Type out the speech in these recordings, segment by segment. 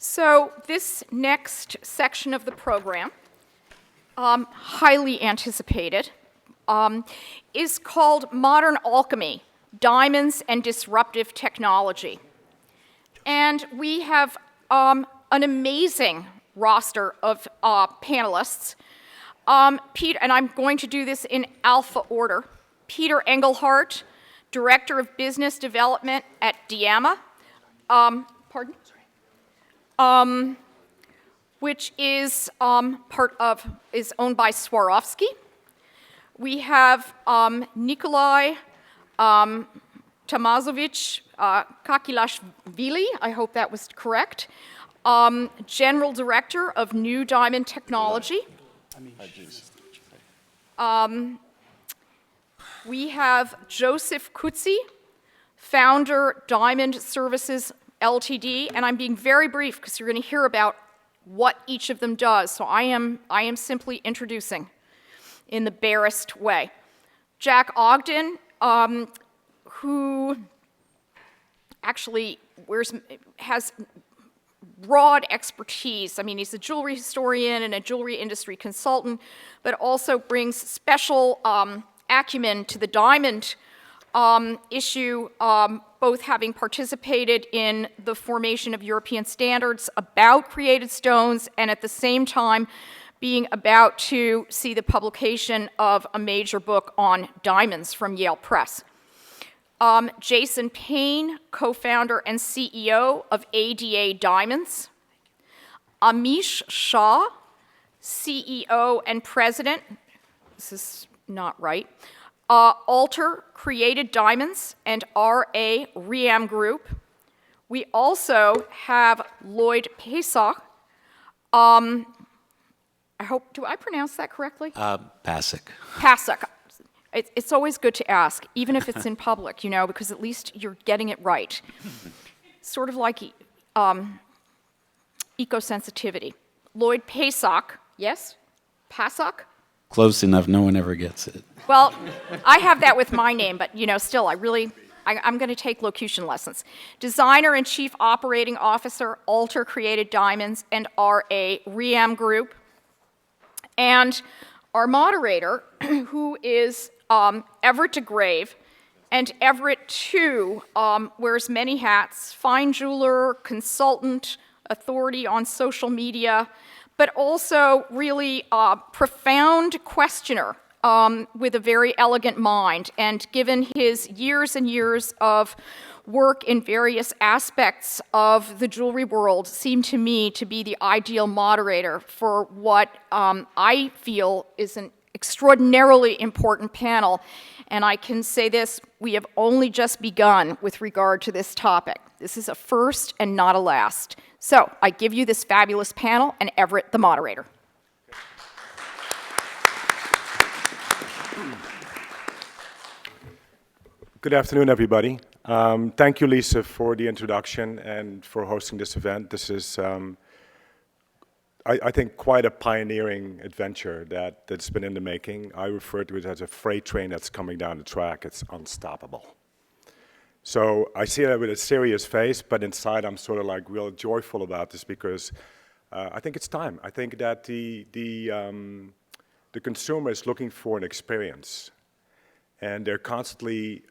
So this next section of the program, highly anticipated, is called Modern Alchemy, Diamonds and Disruptive Technology. And we have an amazing roster of panelists. Pete, and I'm going to do this in alpha order. Peter Engelhardt, Director of Business Development at Diama, which is is owned by Swarovski. We have Nikolai Tomasovic Kakilashvili, I hope that was correct, General Director of New Diamond Technology. We have Joseph Kutzi, founder, Diamond Services Ltd., and I'm being very brief because you're going to hear about what each of them does. So I am simply introducing in the barest way. Jack Ogden, who actually has broad expertise. I mean, he's a jewelry historian and a jewelry industry consultant, but also brings special acumen to the diamond issue, both having participated in the formation of European standards about created stones and at the same time being about to see the publication of a major book on diamonds from Yale Press. Jason Payne, co-founder and CEO of ADA Diamonds. Amish Shah, CEO and president, this is not right, Alter Created Diamonds and RA Riam Group. We also have Lloyd Pesach. I hope, do I pronounce that correctly? Pasek. Pasek. It's always good to ask, even if it's in public, you know, because at least you're getting it right. Sort of like eco-sensitivity. Lloyd Pesach, yes? Pasek? Close enough, no one ever gets it. Well, I have that with my name, but, you know, still, I'm going to take locution lessons. Designer and Chief Operating Officer, Alter Created Diamonds and RA Riam Group. And our moderator, who is Everett DeGrave, and Everett, too, wears many hats, fine jeweler, consultant, authority on social media, but also really profound questioner with a very elegant mind. And given his years and years of work in various aspects of the jewelry world, seemed to me to be the ideal moderator for what I feel is an extraordinarily important panel. And I can say this, we have only just begun with regard to this topic. This is a first and not a last. So I give you this fabulous panel and Everett, the moderator. Good afternoon, everybody. Thank you, Lisa, for the introduction and for hosting this event. This is, I think, quite a pioneering adventure that's been in the making. I refer to it as a freight train that's coming down the track. It's unstoppable. So I see that with a serious face, but inside I'm sort of like real joyful about this because I think it's time. I think that the consumer is looking for an experience, and they're constantly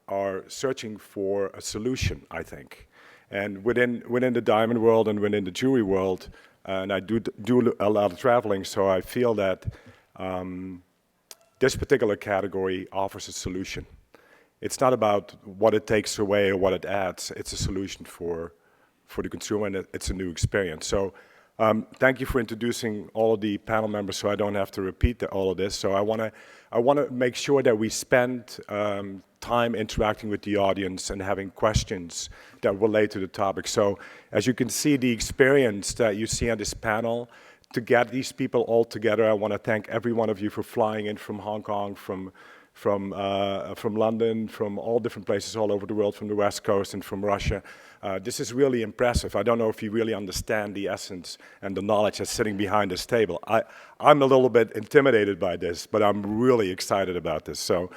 are searching for a solution, I think. And within the diamond world and within the jewelry world, and I do a lot of traveling, so I feel that this particular category offers a solution. It's not about what it takes away or what it adds. It's a solution for the consumer, and it's a new experience. So thank you for introducing all of the panel members so I don't have to repeat all of this. So I want to make sure that we spend time interacting with the audience and having questions that relate to the topic. So as you can see, the experience that you see on this panel, to get these people all together, I want to thank every one of you for flying in from Hong Kong, from London, from all different places all over the world, from the West Coast and from Russia. This is really impressive. I don't know if you really understand the essence and the knowledge that's sitting behind this table. I'm a little bit intimidated by this, but I'm really excited about this. So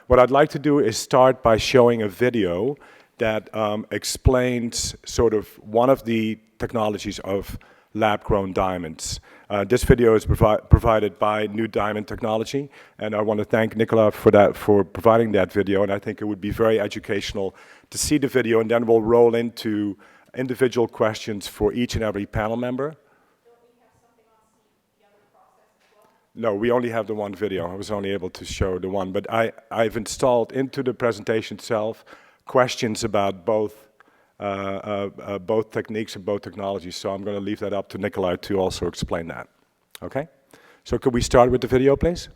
what I'd like to do is start by showing a video that explains sort of one of the technologies of lab-grown diamonds. This video is provided by New Diamond Technology, and I want to thank Nicola for providing that video, and I think it would be very educational to see the video, and then we'll roll into individual questions for each and every panel member. No, we only have the one video. I was only able to show the one, but I've installed into the presentation itself questions about both techniques and both technologies. So I'm going to leave that up to Nikolai to also explain that. Okay? So could we start with the video, please?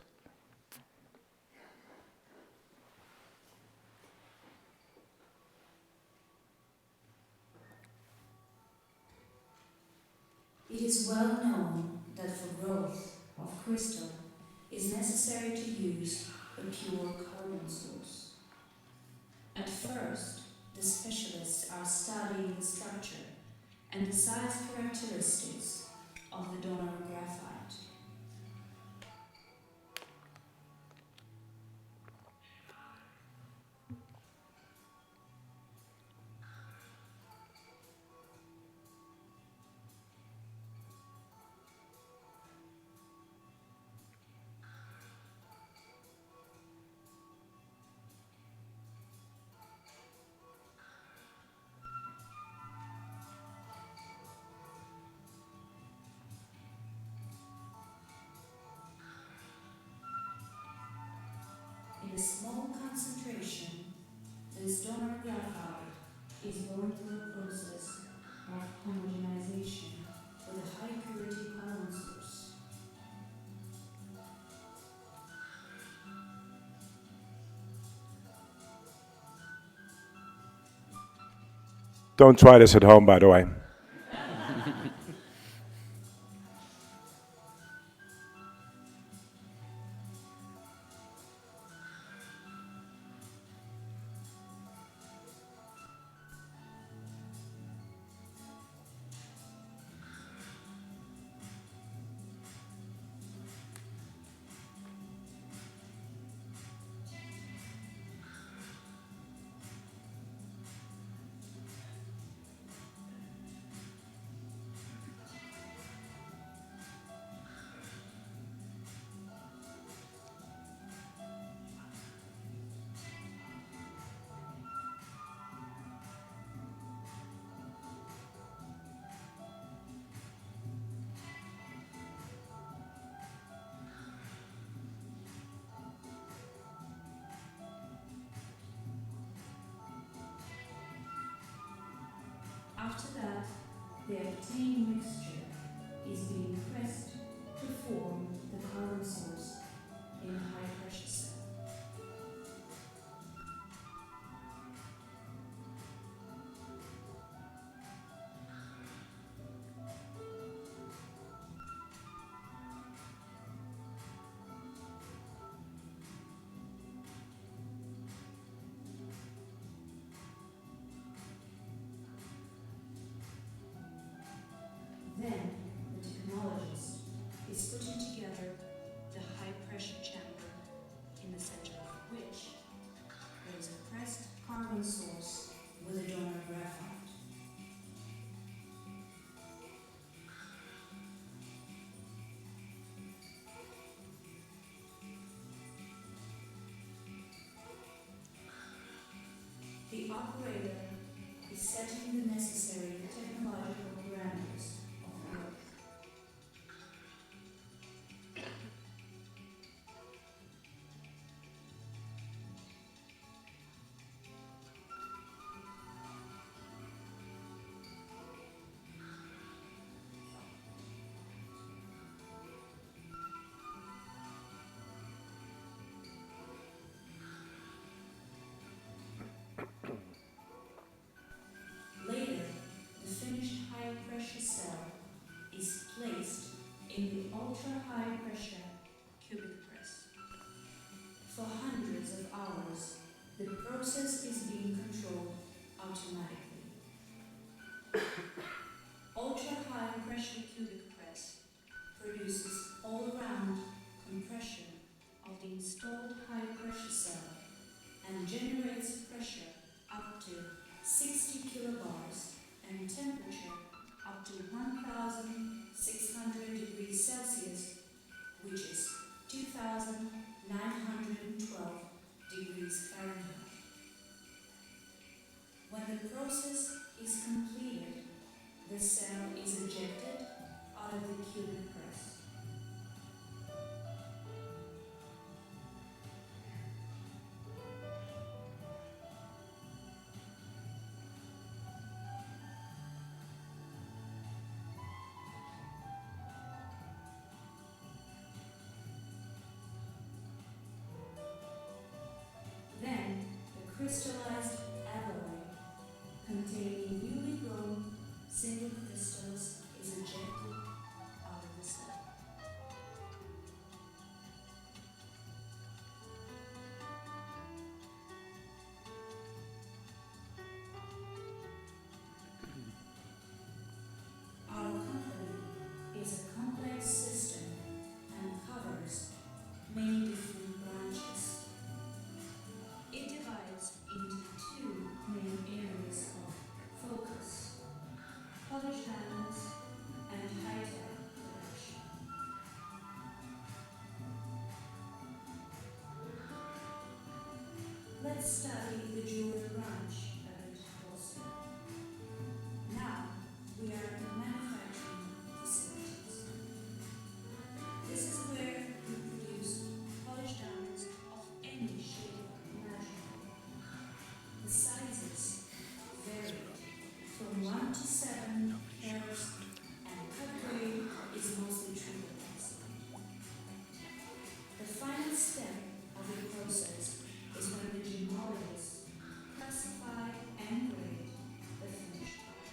It is well known that for growth of crystal is necessary to use a pure carbon source. At first, the specialists are studying the structure and the size characteristics of the donor graphite. In a small concentration, this donor graphite is going through a process of homogenization with a high purity carbon source. Don't try this at home, by the way. After that, the obtained mixture is being pressed to form the carbon source in a high pressure cell. Then, the technologist is putting together the high-pressure chamber, in the center of which there is a pressed carbon source with a donor graphite. The operator is setting the necessary technological parameters of growth. Later, the finished high-pressure cell is placed in the ultra-high pressure cubic press. For hundreds of hours, the process is being controlled automatically. Ultra-high pressure cubic press produces all-around compression of the installed high-pressure cell and generates pressure up to 60 kilobars, and temperature up to 1,600 degrees Celsius, which is 2,912 degrees Fahrenheit. When the process is completed, the cell is ejected out of the cubic press. Then, the crystallized alloy containing newly grown single crystals is ejected out of the cell. Our company is a complex system and covers many different branches. It divides into two main areas of focus: polished diamonds and high-tech production. Let's study the jewelry branch a bit closer. Now, we are in manufacturing facilities. This is where we produce polished diamonds of any shape imaginable. The sizes vary from 1 to 7 carats, and cut grade is mostly triple X. The final step of the process is when the gemologists classify and grade the finished product.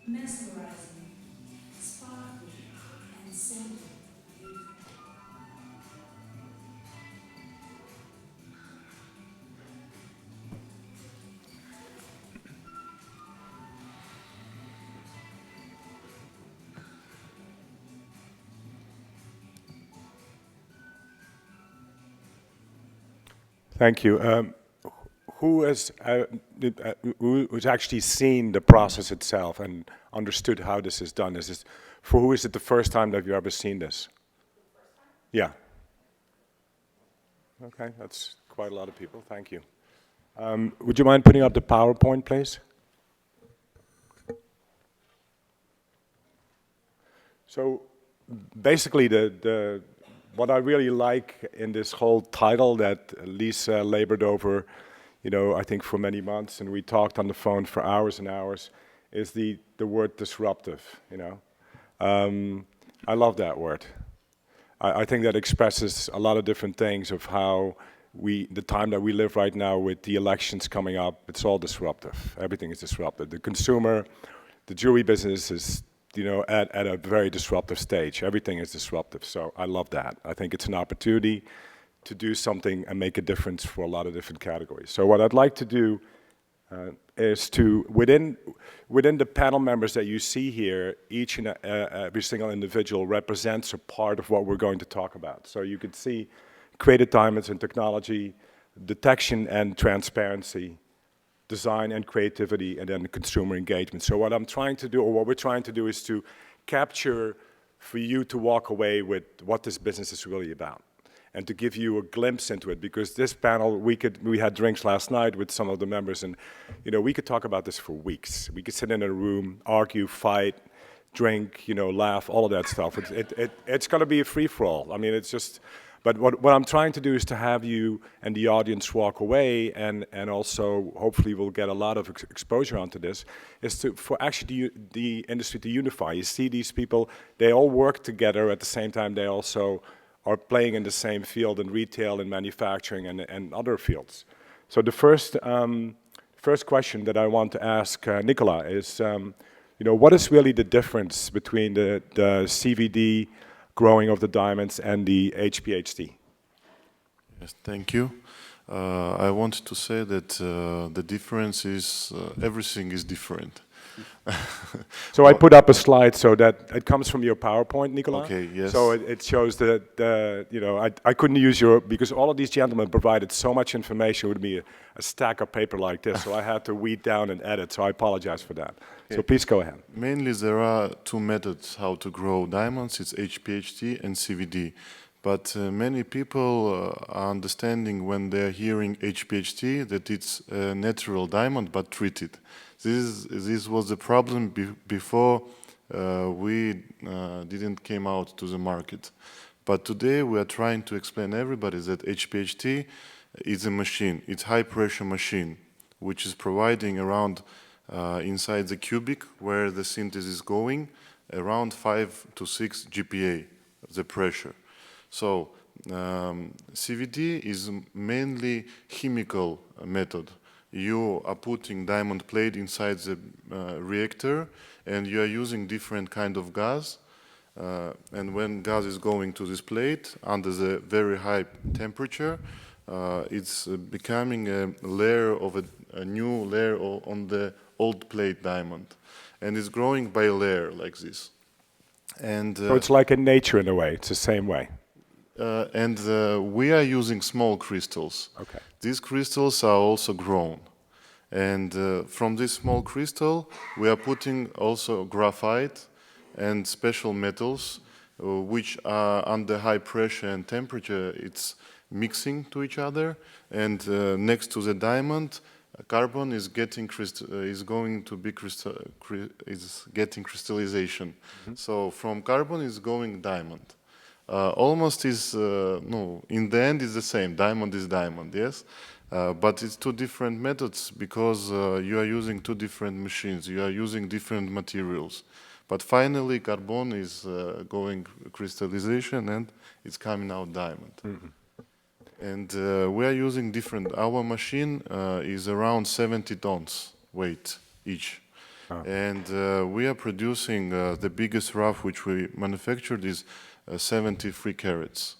Mesmerizing, sparkling, and simple. Thank you. Who's actually seen the process itself and understood how this is done? For who is it the first time that you've ever seen this? Yeah. Okay, that's quite a lot of people. Thank you. Would you mind putting up the PowerPoint, please? So basically, what I really like in this whole title that Lisa labored over, I think for many months, and we talked on the phone for hours and hours, is the word disruptive, I love that word. I think that expresses a lot of different things of how the time that we live right now with the elections coming up, it's all disruptive. Everything is disruptive. The consumer, the jewelry business is at a very disruptive stage. Everything is disruptive, so I love that. I think it's an opportunity to do something and make a difference for a lot of different categories. So what I'd like to do is to, within the panel members that you see here, each and every single individual represents a part of what we're going to talk about. So you can see creative diamonds and technology, detection and transparency, design and creativity, and then consumer engagement. So what I'm trying to do, or what we're trying to do, is to capture for you to walk away with what this business is really about, and to give you a glimpse into it. Because this panel, we had drinks last night with some of the members, and we could talk about this for weeks. We could sit in a room, argue, fight, drink, laugh, all of that stuff. It's going to be a free-for-all. I mean, it's just. But what I'm trying to do is to have you and the audience walk away, and also hopefully we'll get a lot of exposure onto this, is for actually the industry to unify. You see these people, they all work together at the same time. They also are playing in the same field in retail and manufacturing and other fields. So the first question that I want to ask Nicola is, what is really the difference between the CVD growing of the diamonds and the HPHD? Yes, thank you. I want to say that the difference is everything is different. So I put up a slide so that it comes from your PowerPoint, Nicola. Okay, yes. So it shows that, I couldn't use your, because all of these gentlemen provided so much information with me, a stack of paper like this, so I had to weed down and edit, so I apologize for that. So please go ahead. Mainly there are two methods how to grow diamonds. It's HPHT and CVD. But many people are understanding when they're hearing HPHT that it's a natural diamond but treated. This was the problem before we didn't came out to the market. But today we are trying to explain everybody that HPHT is a machine. It's high pressure machine, which is providing around inside the cubic where the synthesis is going, around 5 to 6 GPa, the pressure. So CVD is mainly chemical method. You are putting diamond plate inside the reactor, and you are using different kind of gas. And when gas is going to this plate under the very high temperature, it's becoming a layer of a new layer on the old plate diamond, and it's growing by layer like this. And So it's like in nature in a way, it's the same way. We are using small crystals. Okay. These crystals are also grown. And from this small crystal, we are putting also graphite and special metals, which are under high pressure and temperature. It's mixing to each other. And next to the diamond, carbon is getting getting crystallization. Mm-hmm. So from carbon is going diamond. Almost is, no, in the end it's the same, diamond is diamond, yes? But it's two different methods because you are using two different machines, you are using different materials. But finally carbon is going crystallization and it's coming out diamond. Mm-hmm. And we are using different, our machine is around 70 tons weight each. Oh. And we are producing the biggest rough which we manufactured is 73 carats.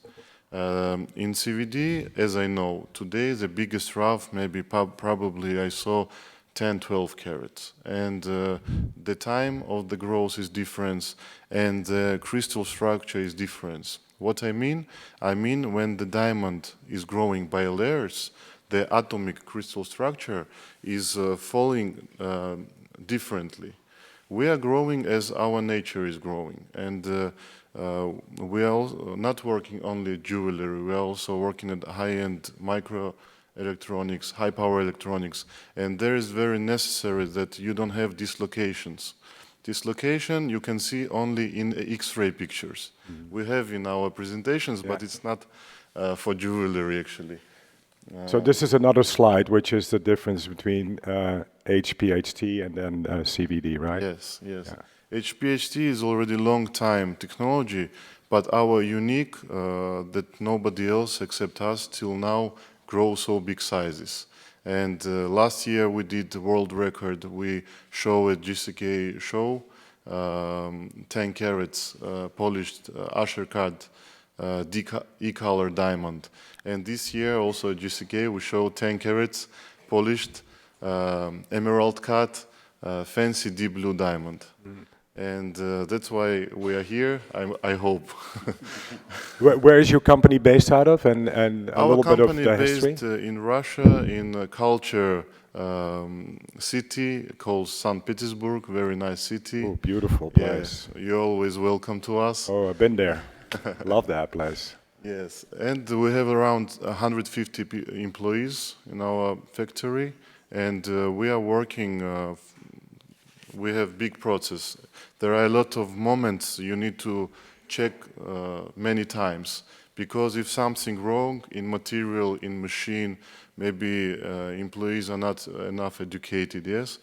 In CVD, as I know, today the biggest rough, maybe probably I saw 10, 12 carats. And the time of the growth is different and the crystal structure is different. What I mean when the diamond is growing by layers, the atomic crystal structure is falling differently. We are growing as our nature is growing. And we are not working only jewelry, we are also working at high-end microelectronics, high-power electronics, and there is very necessary that you don't have dislocations. Dislocation you can see only in X-ray pictures. Mm-hmm. We have in our presentations, but it's not for jewelry actually. So this is another slide, which is the difference between HPHT and then CVD, right? Yes, yes. Yeah. HPHT is already long time technology, but our unique that nobody else except us till now grow so big sizes. And last year we did the world record. We show at GCK show 10 carats polished Asher cut E-color diamond. And this year also at GCK we show 10 carats polished emerald cut fancy deep blue diamond. Mm. And that's why we are here, I hope. Where is your company based out of, and a little bit of the history? Our company based in Russia, in a culture city called St. Petersburg, very nice city. Oh, beautiful place. Yeah, you're always welcome to us. Oh, I've been there. Love that place. Yes, and we have around 150 employees in our factory, and we are working, we have big process. There are a lot of moments you need to check many times, because if something wrong in material, in machine, maybe employees are not enough educated, yes?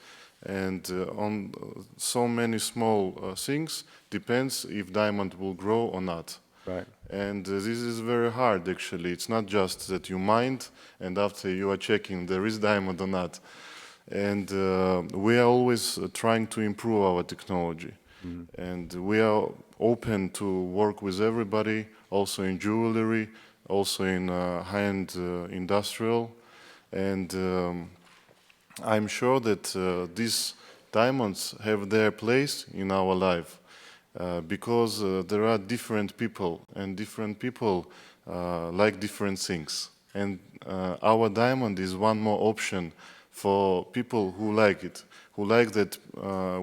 And on so many small things, depends if diamond will grow or not. Right. And this is very hard actually. It's not just that you mind and after you are checking there is diamond or not. And we are always trying to improve our technology. Mm-hmm. And we are open to work with everybody, also in jewelry, also in high-end industrial. And I'm sure that this diamonds have their place in our life because there are different people, and different people like different things. And our diamond is one more option for people who like it, who like that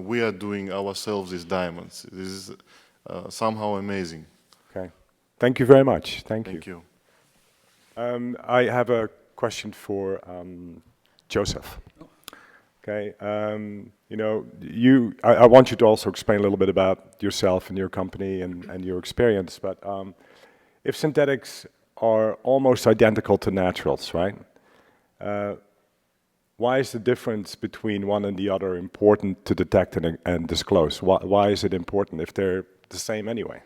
we are doing ourselves these diamonds. This is somehow amazing. Okay. Thank you very much. Thank Thank you. you. I have a question for Joseph. Okay. You know, I want you to also explain a little bit about yourself and your company and your experience. But if synthetics are almost identical to naturals, right? Why is the difference between one and the other important to detect and disclose? Why is it important if they're the same anyway?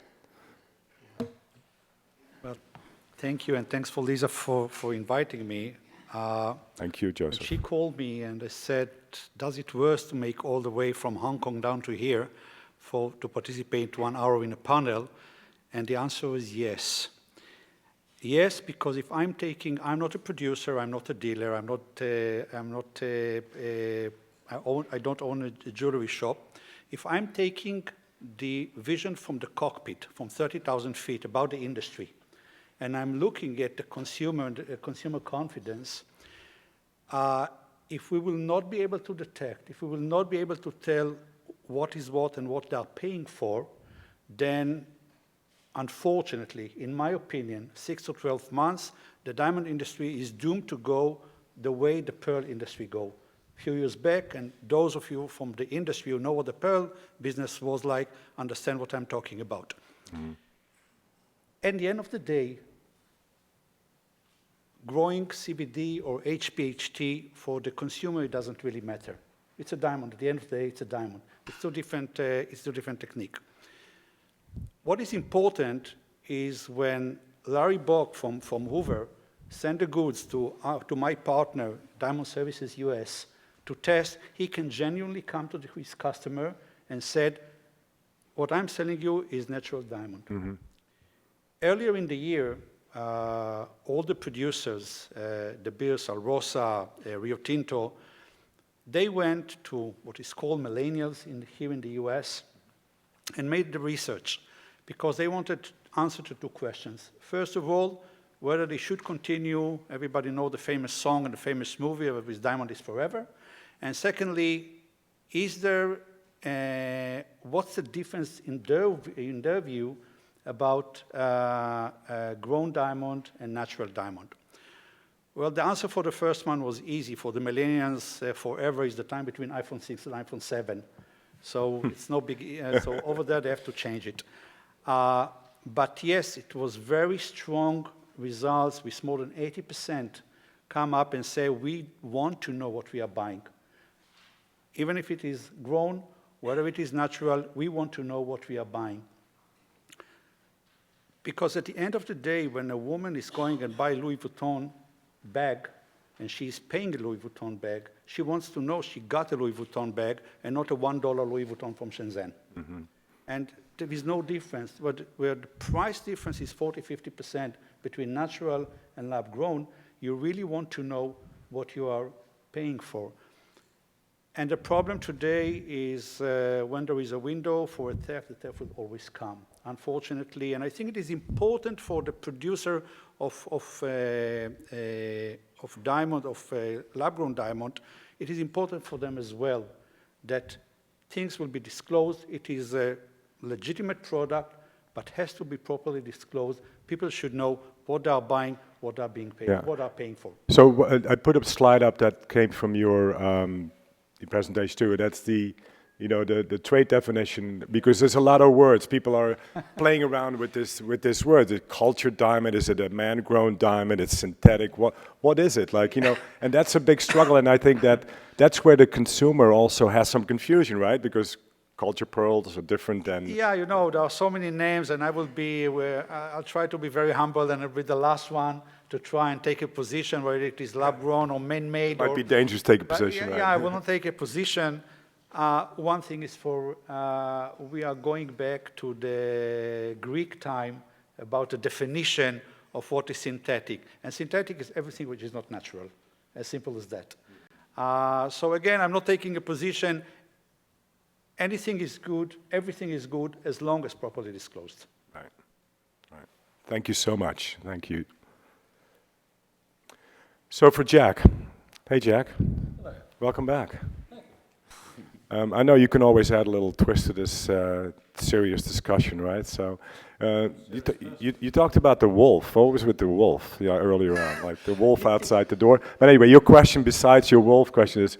Well, thank you, and thanks for Lisa for inviting me. Thank you, Joseph. She called me and I said, does it worth to make all the way from Hong Kong down to here to participate 1 hour in a panel? And the answer was yes. Yes, because if I'm not a producer, I'm not a dealer, I don't own a jewelry shop. If I'm taking the vision from the cockpit, from 30,000 feet about the industry, and I'm looking at the consumer and consumer confidence, if we will not be able to detect, if we will not be able to tell what is what and what they are paying for, then unfortunately, in my opinion, 6 to 12 months, the diamond industry is doomed to go the way the pearl industry go. A few years back, and those of you from the industry who know what the pearl business was like understand what I'm talking about. Mm-hmm. At the end of the day, growing CBD or HPHT for the consumer, it doesn't really matter. It's a diamond. At the end of the day, it's a diamond. It's two different technique. What is important is when Larry Bock from Hoover sent the goods to my partner, Diamond Services US, to test, he can genuinely come to his customer and said, what I'm selling you is natural diamond. Mm-hmm. Earlier in the year, all the producers, De Beers, Alrosa, Rio Tinto, they went to what is called millennials here in the US and made the research because they wanted answer to two questions. First of all, whether they should continue, everybody know the famous song and the famous movie of "With Diamond is Forever." And secondly, is there, what's the difference in their view about grown diamond and natural diamond? Well, the answer for the first one was easy. For the millennials, forever is the time between iPhone 6 and iPhone 7. So it's no big, so over there they have to change it. But yes, it was very strong results with more than 80% come up and say, we want to know what we are buying. Even if it is grown, whether it is natural, we want to know what we are buying. Because at the end of the day, when a woman is going and buy Louis Vuitton bag, and she's paying a Louis Vuitton bag, she wants to know she got a Louis Vuitton bag and not a $1 Louis Vuitton from Shenzhen. Mm-hmm. And there is no difference. Where the price difference is 40, 50% between natural and lab-grown, you really want to know what you are paying for. And the problem today is when there is a window for a theft, the theft will always come, unfortunately. And I think it is important for the producer of diamond, of lab-grown diamond, it is important for them as well that things will be disclosed. It is a legitimate product, but has to be properly disclosed. People should know what they are buying, what they are being paid, what they are paying for. So I put a slide up that came from your presentation too. That's the trade definition, because there's a lot of words. People are playing around with this word. Is it cultured diamond? Is it a man-grown diamond? It's synthetic. What is it? And that's a big struggle. And I think that's where the consumer also has some confusion, right? Because culture pearls are different than... Yeah, there are so many names, and I'll try to be very humble, and I'll be the last one to try and take a position, whether it is lab-grown or man-made. Might be dangerous to take a position, right? Yeah, I will not take a position. One thing is we are going back to the Greek time about the definition of what is synthetic. And synthetic is everything which is not natural, as simple as that. So again, I'm not taking a position. anything is good, everything is good as long as properly disclosed. Right. Right. Thank you so much. Thank you. So for Jack. Hey, Jack. Hello. Welcome back. Thank you. I know you can always add a little twist to this serious discussion, right? So you talked about the wolf. What was with the wolf earlier on? Like the wolf outside the door. But anyway, your question besides your wolf question is,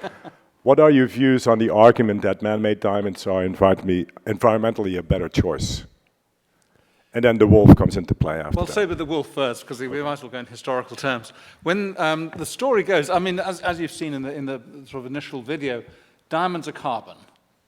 what are your views on the argument that man-made diamonds are environmentally a better choice? And then the wolf comes into play after Well, that. say with the wolf first, because we might as well go in historical terms. When the story goes, I mean, as you've seen in the sort of initial video, diamonds are carbon.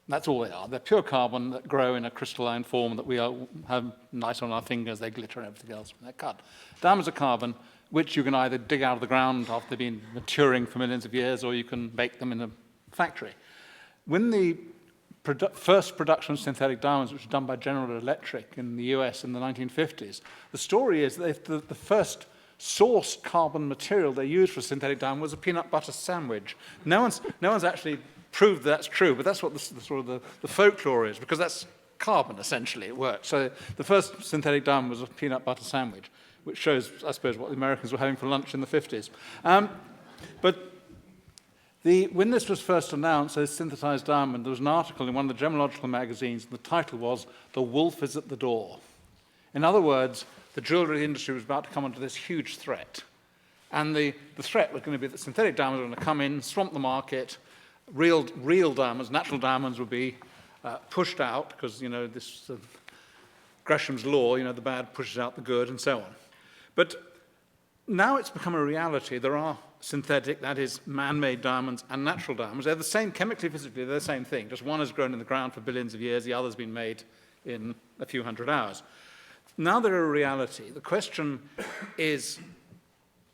That's all they are. They're pure carbon that grow in a crystalline form that we have nice on our fingers. They glitter and everything else when they're cut. Diamonds are carbon, which you can either dig out of the ground after they've been maturing for millions of years, or you can bake them in a factory. When the first production of synthetic diamonds, which was done by General Electric in the US in the 1950s, the story is that the first source carbon material they used for synthetic diamond was a peanut butter sandwich. No one's actually proved that's true, but that's what the folklore is, because that's carbon, essentially. It works. So the first synthetic diamond was a peanut butter sandwich, which shows, I suppose, what the Americans were having for lunch in the 50s. When this was first announced as synthesized diamond, there was an article in one of the gemological magazines, and the title was, "The Wolf is at the Door." In other words, the jewelry industry was about to come under this huge threat. And the threat was going to be that synthetic diamonds were going to come in, swamp the market, real diamonds, natural diamonds would be pushed out, because, this Gresham's law, the bad pushes out the good, and so on. But now it's become a reality. There are synthetic, that is, man-made diamonds and natural diamonds. They're the same, chemically, physically, they're the same thing. Just one has grown in the ground for billions of years, the other's been made in a few hundred hours. Now they're a reality. The question is,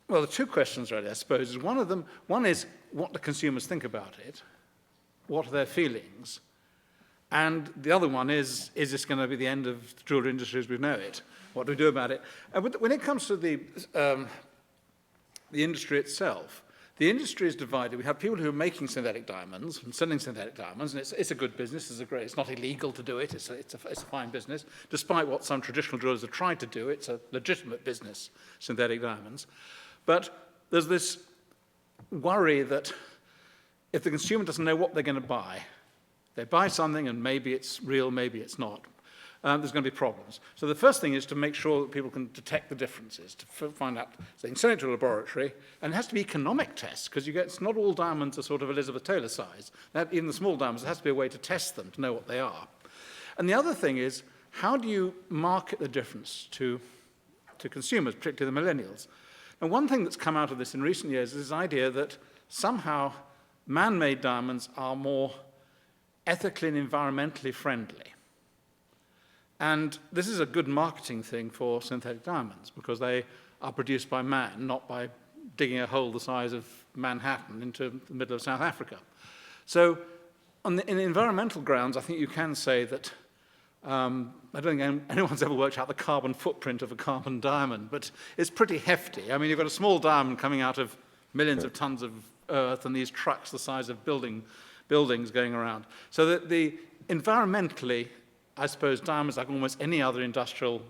well, there are two questions, really, I suppose. One is, what do consumers think about it? What are their feelings? And the other one is this going to be the end of the jewelry industry as we know it? What do we do about it? And when it comes to the industry itself, the industry is divided. We have people who are making synthetic diamonds and selling synthetic diamonds, and it's a good business. It's not illegal to do it. It's a fine business. Despite what some traditional jewelers have tried to do, it's a legitimate business, synthetic diamonds. But there's this worry that if the consumer doesn't know what they're going to buy, they buy something and maybe it's real, maybe it's not, there's going to be problems. So the first thing is to make sure that people can detect the differences, to find out. So they can send it to a laboratory, and it has to be economic tests, because it's not all diamonds are sort of Elizabeth Taylor size. Even the small diamonds, there has to be a way to test them, to know what they are. And the other thing is, how do you market the difference to consumers, particularly the millennials? And one thing that's come out of this in recent years is this idea that somehow man-made diamonds are more ethically and environmentally friendly. And this is a good marketing thing for synthetic diamonds, because they are produced by man, not by digging a hole the size of Manhattan into the middle of South Africa. So in environmental grounds, I think you can say that I don't think anyone's ever worked out the carbon footprint of a carbon diamond, but it's pretty hefty. I mean, you've got a small diamond coming out of millions of tons of earth and these trucks the size of buildings going around. So that the environmentally, I suppose, diamonds, like almost any other industrial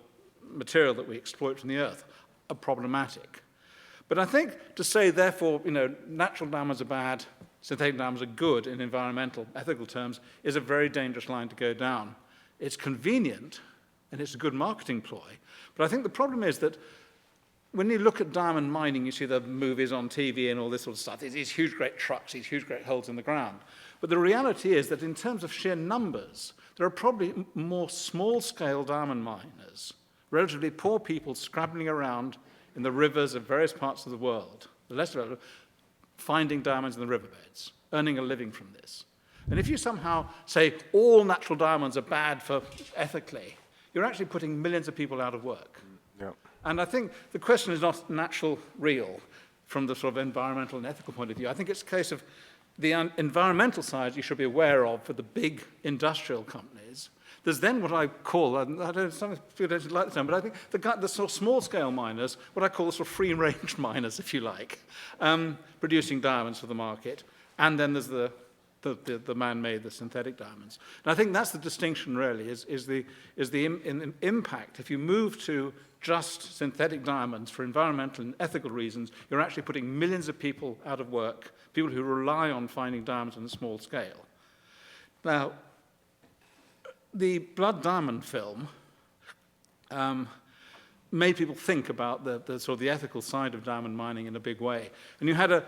material that we exploit from the earth, are problematic. But I think to say, therefore, natural diamonds are bad, synthetic diamonds are good in environmental, ethical terms, is a very dangerous line to go down. It's convenient, and it's a good marketing ploy. But I think the problem is that when you look at diamond mining, you see the movies on TV and all this sort of stuff. These huge, great trucks, these huge, great holes in the ground. But the reality is that in terms of sheer numbers, there are probably more small-scale diamond miners, relatively poor people scrabbling around in the rivers of various parts of the world, the less developed, finding diamonds in the riverbeds, earning a living from this. And if you somehow say all natural diamonds are bad for ethically, you're actually putting millions of people out of work. Yeah. And I think the question is not natural, real, from the sort of environmental and ethical point of view. I think it's a case of the environmental side you should be aware of for the big industrial companies. There's then what I call, some people don't like the term, but I think the sort of small-scale miners, what I call the sort of free-range miners, if you like, producing diamonds for the market. And then there's the the man-made, the synthetic diamonds. And I think that's the distinction really, is the impact. If you move to just synthetic diamonds for environmental and ethical reasons, you're actually putting millions of people out of work, people who rely on finding diamonds on a small scale. Now, the Blood Diamond film made people think about the sort of the ethical side of diamond mining in a big way. And you had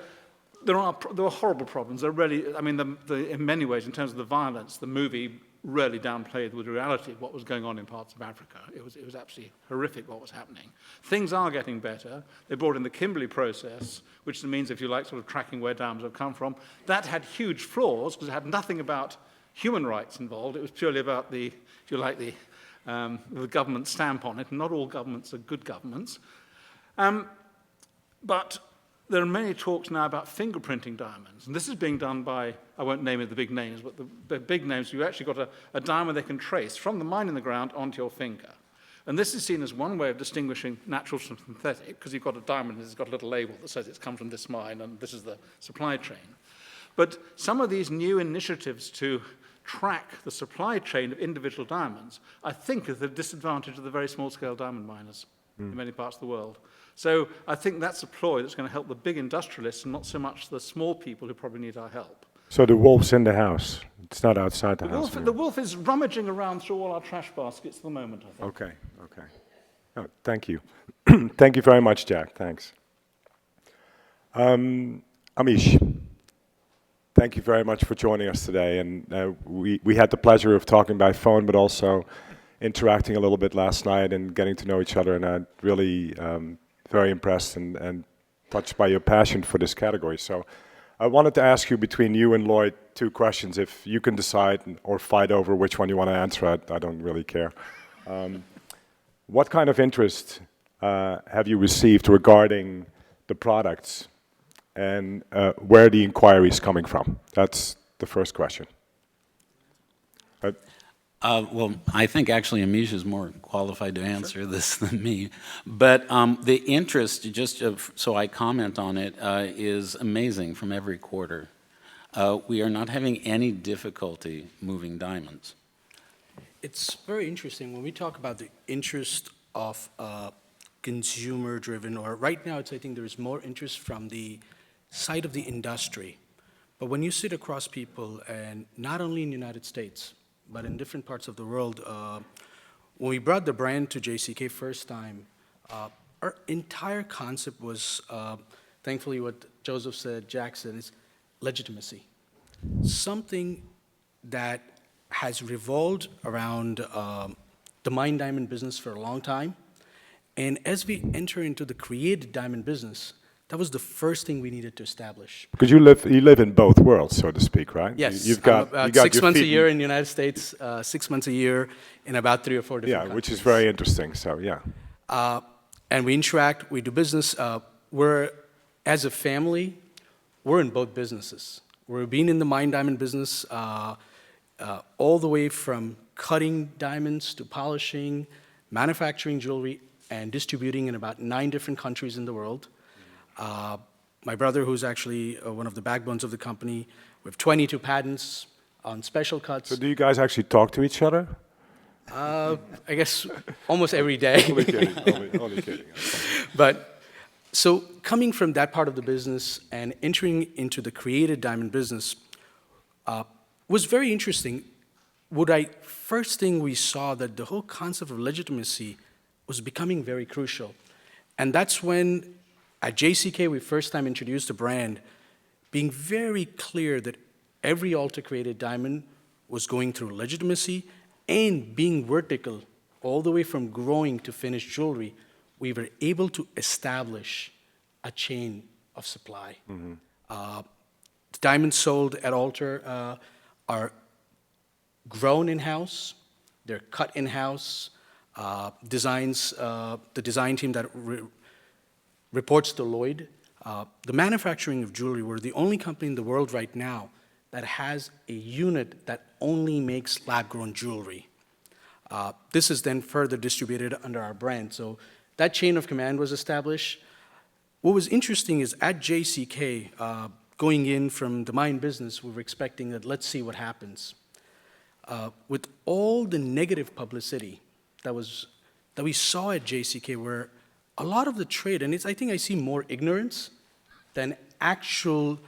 there were horrible problems. There really, I mean, in many ways, in terms of the violence, the movie really downplayed the reality of what was going on in parts of Africa. It was absolutely horrific what was happening. Things are getting better. They brought in the Kimberley process, which means, if you like, sort of tracking where diamonds have come from. That had huge flaws because it had nothing about human rights involved. It was purely about the, if you like, the government stamp on it. And not all governments are good governments. But there are many talks now about fingerprinting diamonds. And this is being done by, I won't name it the big names, but the big names, you actually got a diamond they can trace from the mine in the ground onto your finger. And this is seen as one way of distinguishing natural from synthetic, because you've got a diamond and it's got a little label that says it's come from this mine and this is the supply chain. But some of these new initiatives to track the supply chain of individual diamonds, I think, is the disadvantage of the very small-scale diamond miners in many parts of the world. So I think that's a ploy that's going to help the big industrialists and not so much the small people who probably need our help. So the wolf's in the house. It's not outside the house. The wolf is rummaging around through all our trash baskets at the moment, I think. Okay, okay. Oh, thank you. Thank you very much, Jack. Thanks. Amish, thank you very much for joining us today. And we had the pleasure of talking by phone, but also interacting a little bit last night and getting to know each other. And I'm really very impressed and touched by your passion for this category. So I wanted to ask you, between you and Lloyd, 2 questions. If you can decide or fight over which one you want to answer, I don't really care. What kind of interest have you received regarding the products, and where are the inquiries coming from? That's the first question. Well, I think actually Amish is more qualified to answer this than me. But the interest, so I comment on it, is amazing from every quarter. We are not having any difficulty moving diamonds. It's very interesting when we talk about the interest of consumer-driven, or right now I think there is more interest from the side of the industry. But when you sit across people, and not only in the United States, but in different parts of the world, when we brought the brand to JCK first time, our entire concept was, thankfully what Joseph said, Jack said, is legitimacy. Something that has revolved around the mine diamond business for a long time. And as we enter into the created diamond business, that was the first thing we needed to establish. Because you live in both worlds, so to speak, right? Yes, You've got, about you got 6 your months a feet year in the United States, 6 months a year in about 3 or 4 different countries. which is very interesting, so yeah. And we interact, we do business. We're, as a family, we're in both businesses. We're being in the mine diamond business all the way from cutting diamonds to polishing, manufacturing jewelry, and distributing in about 9 different countries in the world. My brother, who's actually one of the backbones of the company, we have 22 patents on special cuts. So do you guys actually talk to each other? I guess almost every day. Only kidding, only kidding. But so coming from that part of the business and entering into the created diamond business was very interesting. First thing we saw that the whole concept of legitimacy was becoming very crucial. And that's when at JCK we first time introduced the brand, being very clear that every Alta created diamond was going through legitimacy and being vertical all the way from growing to finished jewelry. We were able to establish a chain of supply. Mm-hmm. The diamonds sold at Alta are grown in-house, they're cut in-house, the design team that reports to Lloyd. The manufacturing of jewelry, we're the only company in the world right now that has a unit that only makes lab-grown jewelry. This is then further distributed under our brand. So that chain of command was established. What was interesting is at JCK, going in from the mine business, we were expecting that let's see what happens. With all the negative publicity that we saw at JCK, where a lot of the trade, and I think I see more ignorance than actual,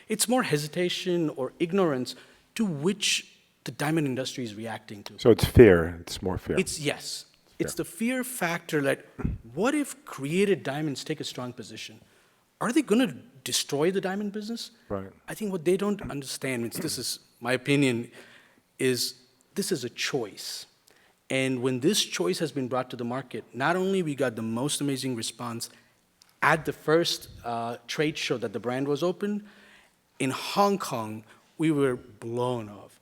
it's more hesitation or ignorance to which the diamond industry is reacting to. So it's fear. It's more fear. Yes. It's the fear factor that what if created diamonds take a strong position? Are they going to destroy the diamond business? Right. I think what they don't understand, this is my opinion, is this is a choice. And when this choice has been brought to the market, not only we got the most amazing response at the first trade show that the brand was open, in Hong Kong, we were blown off.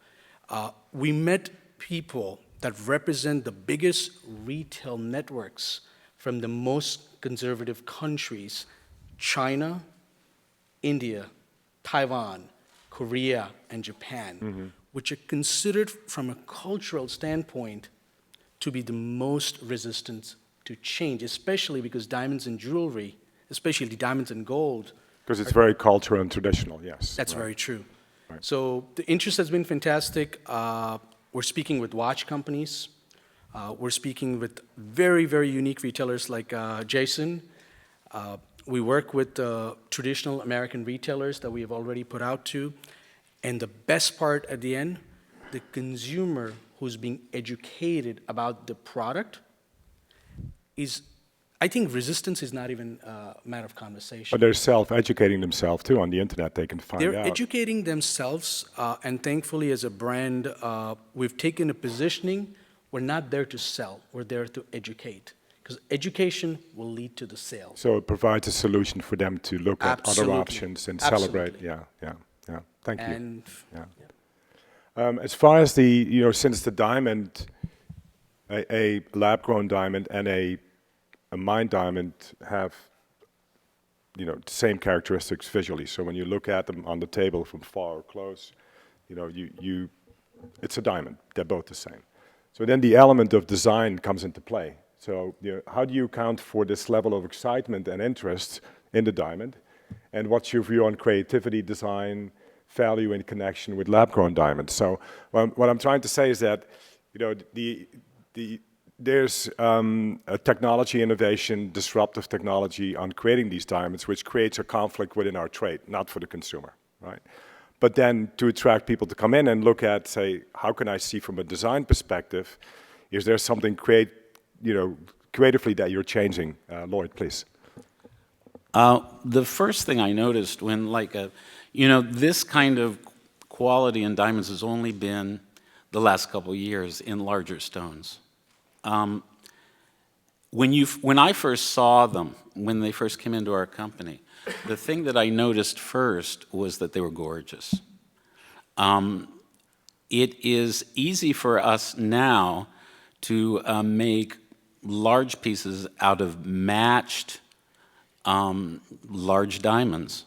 We met people that represent the biggest retail networks from the most conservative countries: China, India, Taiwan, Korea, and Japan, which are considered from a cultural standpoint to be the most resistant to change, especially because diamonds and jewelry, especially diamonds and gold. Because it's very cultural and traditional, yes. That's right. very true. Right. So the interest has been fantastic. We're speaking with watch companies. We're speaking with very, very unique retailers like Jason. We work with traditional American retailers that we have already put out to. And the best part at the end, the consumer who's being educated about the product is, I think resistance is not even a matter of conversation. But they're self-educating themselves too on the internet. They can find out. They're educating themselves, and thankfully as a brand, we've taken a positioning. We're not there to sell, we're there to educate. Because education will lead to the sale. So it provides a solution for them to look at other Absolutely. options and Absolutely. celebrate. Yeah. Thank you. And Yeah. As far as the, since the diamond, a lab-grown diamond and a mine diamond have, the same characteristics visually. So when you look at them on the table from far or close, it's a diamond. They're both the same. So then the element of design comes into play. So how do you account for this level of excitement and interest in the diamond? And what's your view on creativity, design, value in connection with lab-grown diamonds? So what I'm trying to say is that, there's a technology innovation, disruptive technology on creating these diamonds, which creates a conflict within our trade, not for the consumer, right? But then to attract people to come in and look at, say, how can I see from a design perspective, is there something creatively that you're changing? Lloyd, please. The first thing I noticed when, this kind of quality in diamonds has only been the last couple of years in larger stones. When I first saw them, when they first came into our company, the thing that I noticed first was that they were gorgeous. It is easy for us now to make large pieces out of matched large diamonds.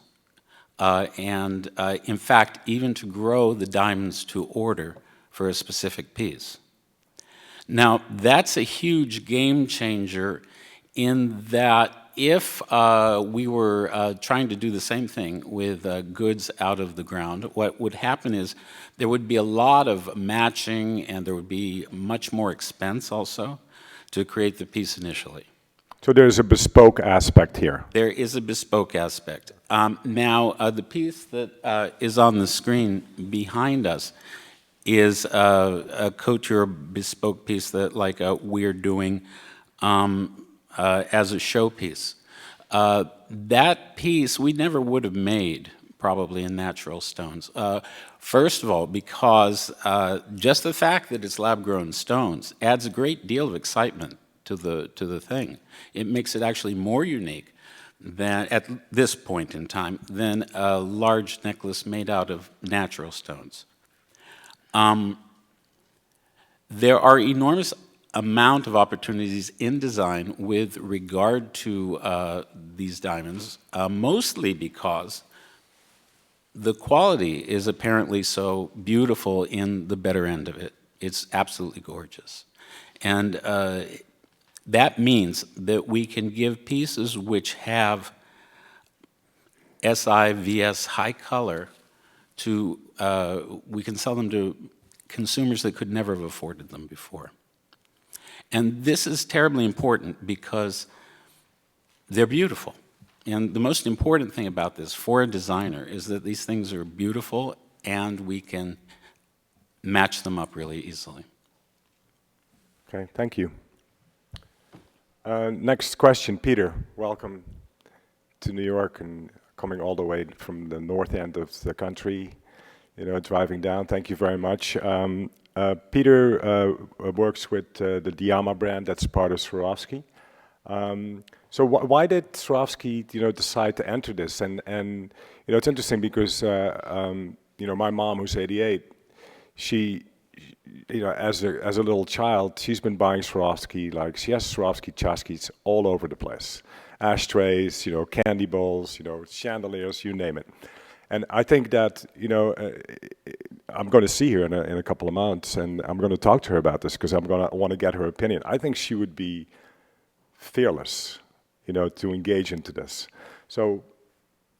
And in fact, even to grow the diamonds to order for a specific piece. Now, that's a huge game changer in that if we were trying to do the same thing with goods out of the ground, what would happen is there would be a lot of matching and there would be much more expense also to create the piece initially. So there's a bespoke aspect here. There is a bespoke aspect. Now, the piece that is on the screen behind us is a couture bespoke piece that we're doing as a showpiece. That piece we never would have made probably in natural stones. First of all, because just the fact that it's lab-grown stones adds a great deal of excitement to the thing. It makes it actually more unique than at this point in time than a large necklace made out of natural stones. There are enormous amount of opportunities in design with regard to these diamonds, mostly because the quality is apparently so beautiful in the better end of it. It's absolutely gorgeous. And that means that we can give pieces which have SI, VS, high color to, we can sell them to consumers that could never have afforded them before. And this is terribly important because they're beautiful. And the most important thing about this for a designer is that these things are beautiful and we can match them up really easily. Okay, thank you. Next question, Peter. Welcome to New York and coming all the way from the north end of the country, you know, driving down. Thank you very much. Peter works with the Diama brand that's part of Swarovski. So why did Swarovski, you know, decide to enter this? And you know, it's interesting because you know, my mom, who's 88, she, you know, as a little child, she's been buying Swarovski. Like, she has Swarovski chassis all over the place, ashtrays, you know, candy bowls, you know, chandeliers, you name it. And I think that, you know, I'm going to see her in a couple of months, and I'm going to talk to her about this because I want to get her opinion. I think she would be fearless, you know, to engage into this. So,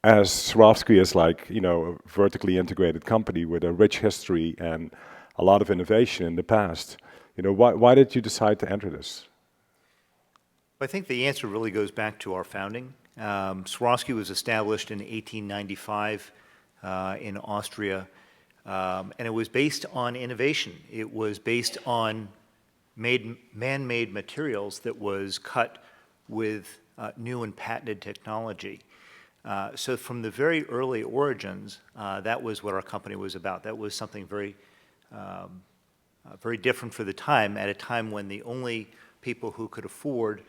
as Swarovski is like, you know, a vertically integrated company with a rich history and a lot of innovation in the past, you know, why did you decide to enter this? I think the answer really goes back to our founding. Swarovski was established in 1895 in Austria, and it was based on innovation. It was based on man-made materials that was cut with new and patented technology. So from the very early origins, that was what our company was about. That was something very, very different for the time, at a time when the only people who could afford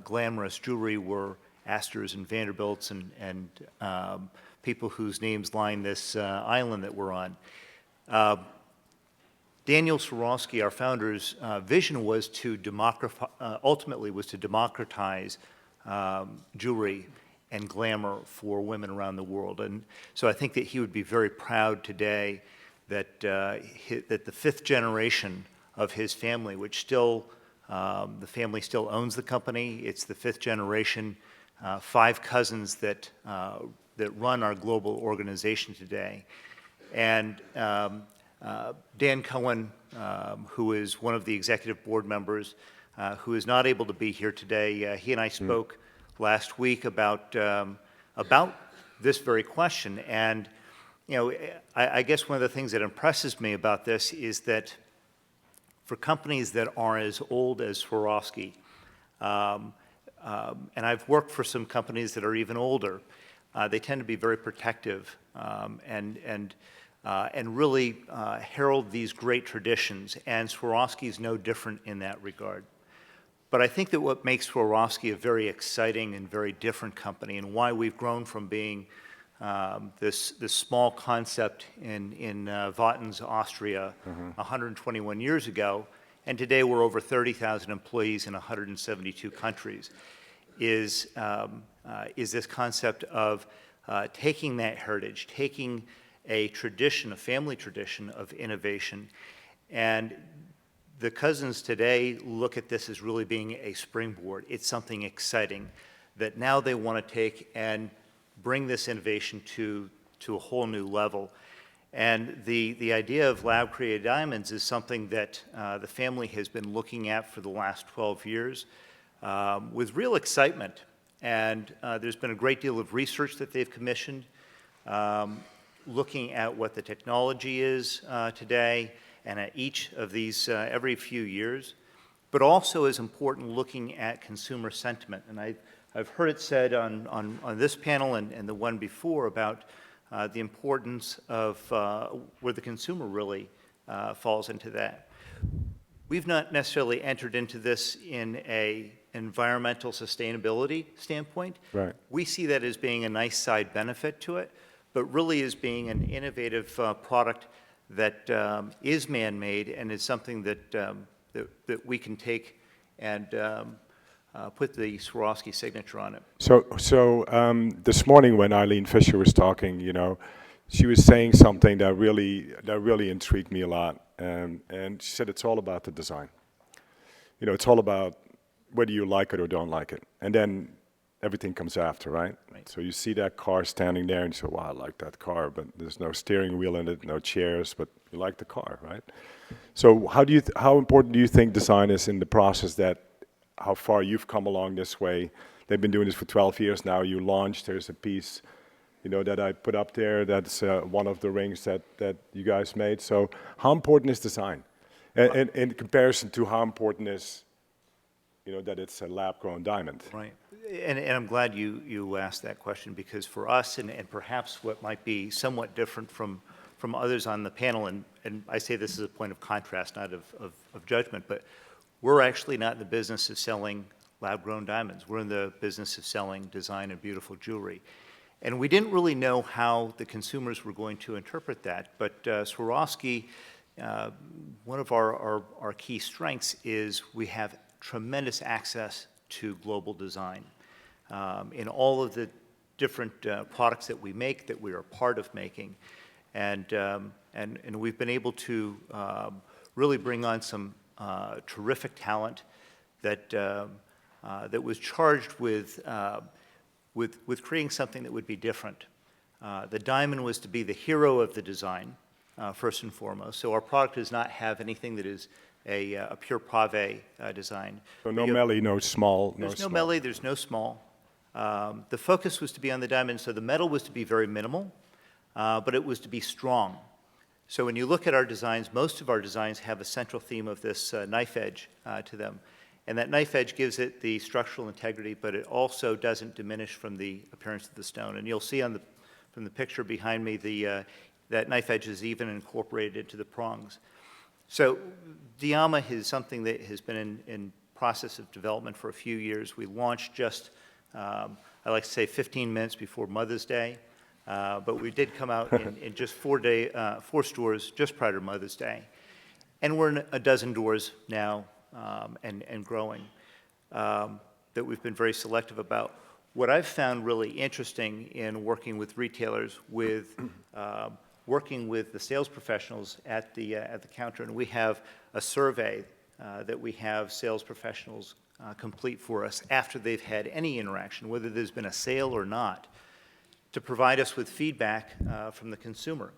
glamorous jewelry were Astors and Vanderbilts and people whose names line this island that we're on. Daniel Swarovski, our founder's vision was to ultimately was to democratize jewelry and glamour for women around the world. And so I think that he would be very proud today that, that the fifth generation of his family, which still, the family still owns the company. It's the fifth generation, 5 cousins that, that run our global organization today. And Dan Cohen, who is one of the executive board members, who is not able to be here today, he and I spoke last week about this very question. And you know, I guess one of the things that impresses me about this is that for companies that are as old as Swarovski, and I've worked for some companies that are even older, they tend to be very protective and really herald these great traditions, and Swarovski is no different in that regard. But I think that what makes Swarovski a very exciting and very different company, and why we've grown from being this small concept in Wattens, Austria, 121 years ago, and today we're over 30,000 employees in 172 countries, is this concept of taking that heritage, taking a tradition, a family tradition of innovation, and the cousins today look at this as really being a springboard. It's something exciting that now they want to take and bring this innovation to a whole new level. And the idea of lab-created diamonds is something that the family has been looking at for the last 12 years with real excitement. And there's been a great deal of research that they've commissioned, looking at what the technology is today, and at each of these every few years, but also as important looking at consumer sentiment. And I've heard it said on this panel and the one before about the importance of where the consumer really falls into that. We've not necessarily entered into this in a environmental sustainability standpoint. Right. We see that as being a nice side benefit to it, but really as being an innovative product that is man-made and is something that, that we can take and put the Swarovski signature on it. So this morning when Eileen Fisher was talking, you know, she was saying something that really intrigued me a lot, and she said it's all about the design. You know, it's all about whether you like it or don't like it. And then everything comes after, right? Right. So you see that car standing there and you say, wow, I like that car, but there's no steering wheel in it, no chairs, but you like the car, right? So how important do you think design is in the process, that how far you've come along this way? They've been doing this for 12 years now. You launched, there's a piece, you know, that I put up there. That's one of the rings that you guys made. So how important is design? And in comparison to how important is, you know, that it's a lab-grown diamond? Right. And I'm glad you asked that question, because for us, and perhaps what might be somewhat different from others on the panel, and I say this as a point of contrast, not of judgment, but we're actually not in the business of selling lab-grown diamonds. We're in the business of selling design and beautiful jewelry. And we didn't really know how the consumers were going to interpret that, but Swarovski, one of our key strengths is we have tremendous access to global design. In all of the different products that we make, that we are part of making. And we've been able to really bring on some terrific talent that was charged with creating something that would be different. The diamond was to be the hero of the design, first and foremost. So our product does not have anything that is a pure pave design. So no melee, no small, There's no melee, there's no small. The focus was to be on the diamond, so the metal was to be very minimal, but it was to be strong. So when you look at our designs, most of our designs have a central theme of this knife edge to them. And that knife edge gives it the structural integrity, but it also doesn't diminish from the appearance of the stone. And you'll see from the picture behind me, that knife edge is even incorporated into the prongs. So Diama is something that has been in process of development for a few years. We launched just, I like to say 15 minutes before Mother's Day, but we did come out in just 4 stores just prior to Mother's Day. And we're in a dozen doors now, and growing, that we've been very selective about. What I've found really interesting in working with retailers, working with the sales professionals at the counter, and we have a survey that we have sales professionals complete for us after they've had any interaction, whether there's been a sale or not, to provide us with feedback from the consumer.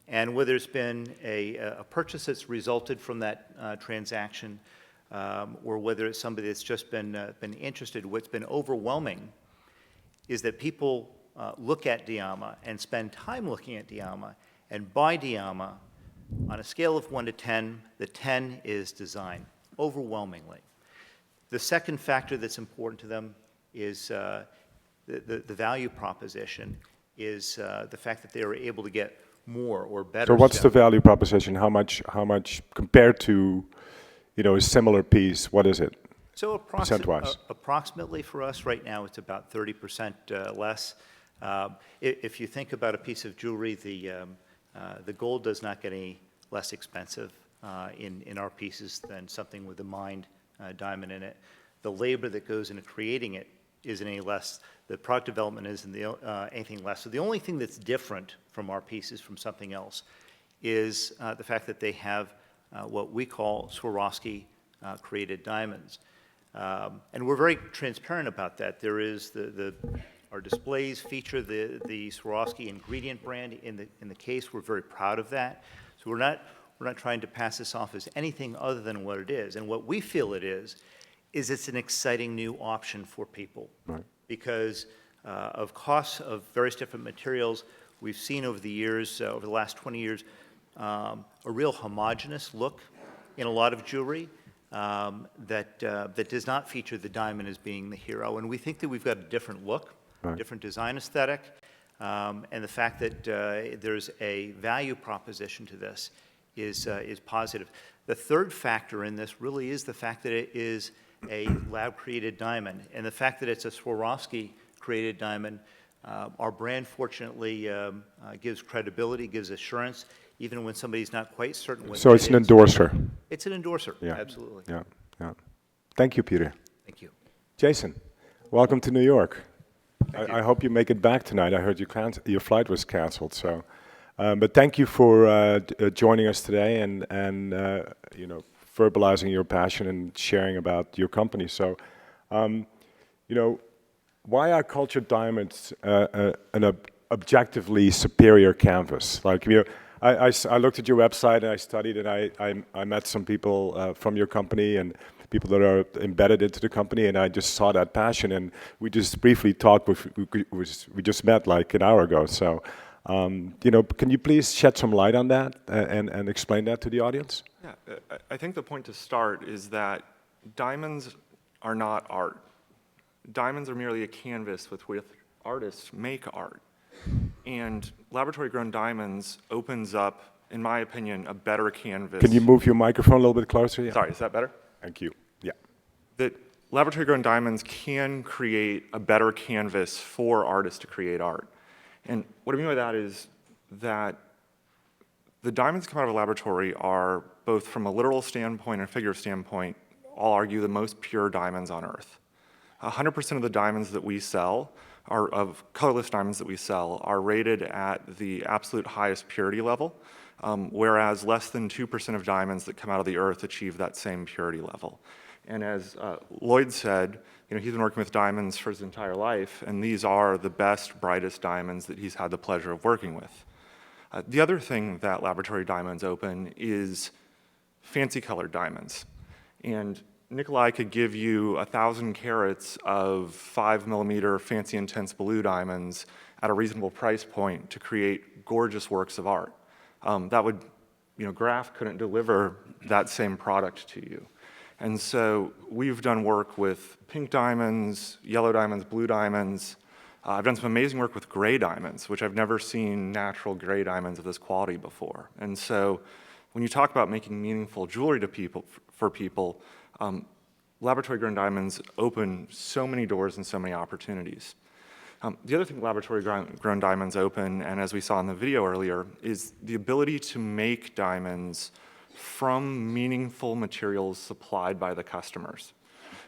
And whether it's been a purchase that's resulted from that transaction, or whether it's somebody that's just been interested, what's been overwhelming is that people look at Diama and spend time looking at Diama and buy Diama on a scale of 1 to 10. The 10 is design, overwhelmingly. The second factor that's important to them is the value proposition, is the fact that they are able to get more or better. So what's the value proposition? How much compared to, you know, a similar piece, what is it? So percent-wise? Approximately for us right now, it's about 30% less. If you think about a piece of jewelry, the gold does not get any less expensive in our pieces than something with a mined diamond in it. The labor that goes into creating it isn't any less. The product development isn't anything less. So the only thing that's different from our pieces from something else is the fact that they have what we call Swarovski created diamonds. And we're very transparent about that. There is our displays feature the Swarovski ingredient brand in the case. We're very proud of that. So we're not trying to pass this off as anything other than what it is. And what we feel it is it's an exciting new option for people. Right. Because of costs of various different materials, we've seen over the years, over the last 20 years, a real homogeneous look in a lot of jewelry that does not feature the diamond as being the hero. And we think that we've got a different look, right, different design aesthetic, and the fact that there's a value proposition to this is positive. The third factor in this really is the fact that it is a lab-created diamond, and the fact that it's a Swarovski-created diamond. Our brand, fortunately, gives credibility, gives assurance, even when somebody's not quite certain what So it's an endorser. It's an endorser, Yeah. absolutely. Yeah, yeah. Thank you, Peter. Thank you. Jason, welcome to New York. I hope you make it back tonight. I heard your flight was canceled. So, but thank you for joining us today and you know, verbalizing your passion and sharing about your company. So, you know, why are cultured diamonds an objectively superior canvas? Like, I looked at your website and I studied and I met some people from your company and people that are embedded into the company, and I just saw that passion, and we just briefly talked. We just met like an hour ago. So, can you please shed some light on that and explain that to the audience? Yeah, I think the point to start is that diamonds are not art. Diamonds are merely a canvas with which artists make art. And laboratory-grown diamonds opens up, in my opinion, a better canvas. Can you move your microphone a little bit closer? Yeah. Sorry, is that better? Thank you. Yeah. That laboratory-grown diamonds can create a better canvas for artists to create art. And what I mean by that is that the diamonds that come out of a laboratory are, both from a literal standpoint and a figurative standpoint, I'll argue the most pure diamonds on Earth. 100% of the diamonds that we sell, of colorless diamonds that we sell, are rated at the absolute highest purity level, whereas less than 2% of diamonds that come out of the Earth achieve that same purity level. And as Lloyd said, he's been working with diamonds for his entire life, and these are the best, brightest diamonds that he's had the pleasure of working with. The other thing that laboratory diamonds open is fancy colored diamonds. And Nikolai could give you 1,000 carats of 5mm fancy intense blue diamonds at a reasonable price point to create gorgeous works of art. That would, Graph couldn't deliver that same product to you. And so we've done work with pink diamonds, yellow diamonds, blue diamonds. I've done some amazing work with gray diamonds, which I've never seen natural gray diamonds of this quality before. And so when you talk about making meaningful jewelry for people, laboratory-grown diamonds open so many doors and so many opportunities. The other thing laboratory-grown diamonds open, and as we saw in the video earlier, is the ability to make diamonds from meaningful materials supplied by the customers.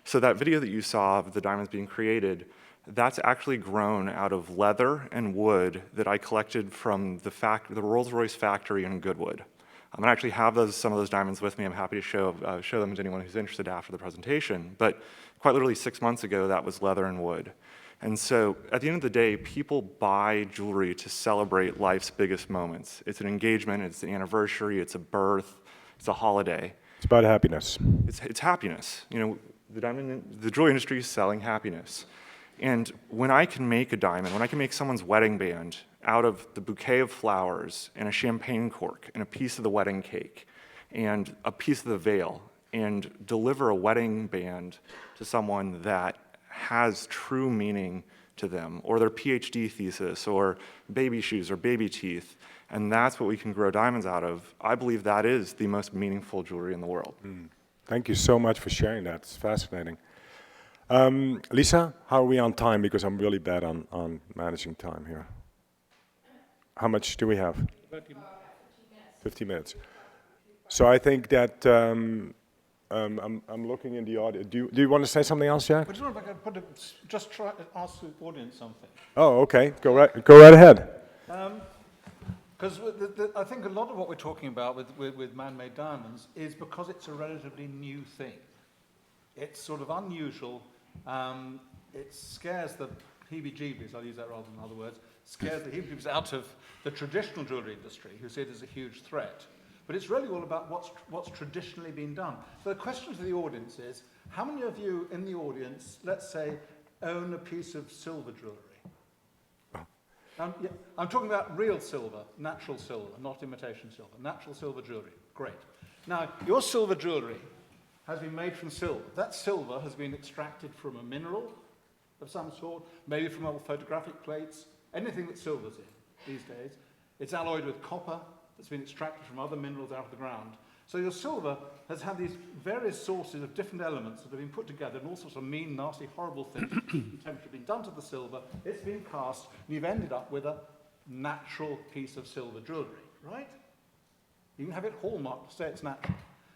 So that video that you saw of the diamonds being created, that's actually grown out of leather and wood that I collected from the Rolls-Royce factory in Goodwood. I actually have some of those diamonds with me. I'm happy to show them to anyone who's interested after the presentation. But quite literally 6 months ago, that was leather and wood. And so at the end of the day, people buy jewelry to celebrate life's biggest moments. It's an engagement, it's an anniversary, it's a birth, it's a holiday. It's about happiness. It's happiness. The jewelry industry is selling happiness. And when I can make a diamond, when I can make someone's wedding band out of the bouquet of flowers and a champagne cork and a piece of the wedding cake and a piece of the veil, and deliver a wedding band to someone that has true meaning to them, or their PhD thesis, or baby shoes, or baby teeth, and that's what we can grow diamonds out of, I believe that is the most meaningful jewelry in the world. Thank you so much for sharing that. It's fascinating. Lisa, how are we on time? Because I'm really bad on managing time here. How much do we have? 50 minutes. So I think that I'm looking in the audience. Do you want to say something else, Jack? I just wonder if I could just try to ask the audience something. Oh, okay. Go right ahead. Because I think a lot of what we're talking about with man-made diamonds is because it's a relatively new thing. It's sort of unusual. It scares the heebie-jeebies, I'll use that rather than other words, scares the heebie-jeebies out of the traditional jewelry industry, who see it as a huge threat. But it's really all about what's traditionally been done. So the question to the audience is, how many of you in the audience, let's say, own a piece of silver jewelry? I'm talking about real silver, natural silver, not imitation silver, natural silver jewelry. Great. Now, your silver jewelry has been made from silver. That silver has been extracted from a mineral of some sort, maybe from old photographic plates, anything that silver's in these days. It's alloyed with copper that's been extracted from other minerals out of the ground. So your silver has had these various sources of different elements that have been put together and all sorts of mean, nasty, horrible things have been done to the silver. It's been cast, and you've ended up with a natural piece of silver jewelry, right? You can have it hallmarked to say it's natural.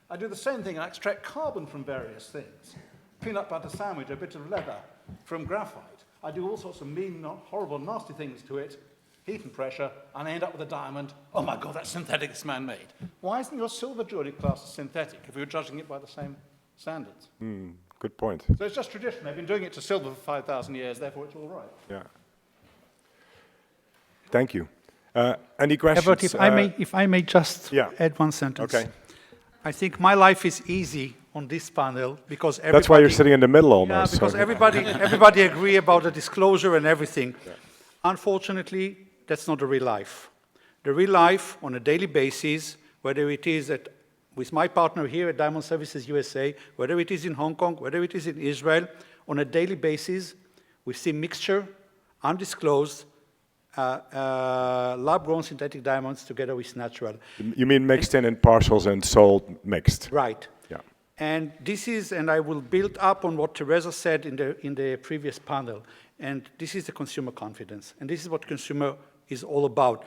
I do the same thing. I extract carbon from various things. Peanut butter sandwich, a bit of leather from graphite. I do all sorts of mean, horrible, nasty things to it, heat and pressure, and I end up with a diamond. Oh my God, that's synthetic, it's man-made. Why isn't your silver jewelry classed as synthetic if we were judging it by the same standards? Good point. So it's just tradition. They've been doing it to silver for 5,000 years, therefore it's all right. Yeah. Thank you. Any questions? Everett, if I may just yeah. add one sentence. Okay. I think my life is easy on this panel because everybody... That's why you're sitting in the middle almost. Yeah, because so. everybody agree about the disclosure and everything. Yeah. Unfortunately, that's not the real life. The real life, on a daily basis, whether it is with my partner here at Diamond Services USA, whether it is in Hong Kong, whether it is in Israel, on a daily basis, we see mixture, undisclosed, lab-grown synthetic diamonds together with natural. You mean mixed in parcels and sold mixed? Right. Yeah. And this is, and I will build up on what Teresa said in the previous panel, and this is the consumer confidence, and this is what consumer is all about.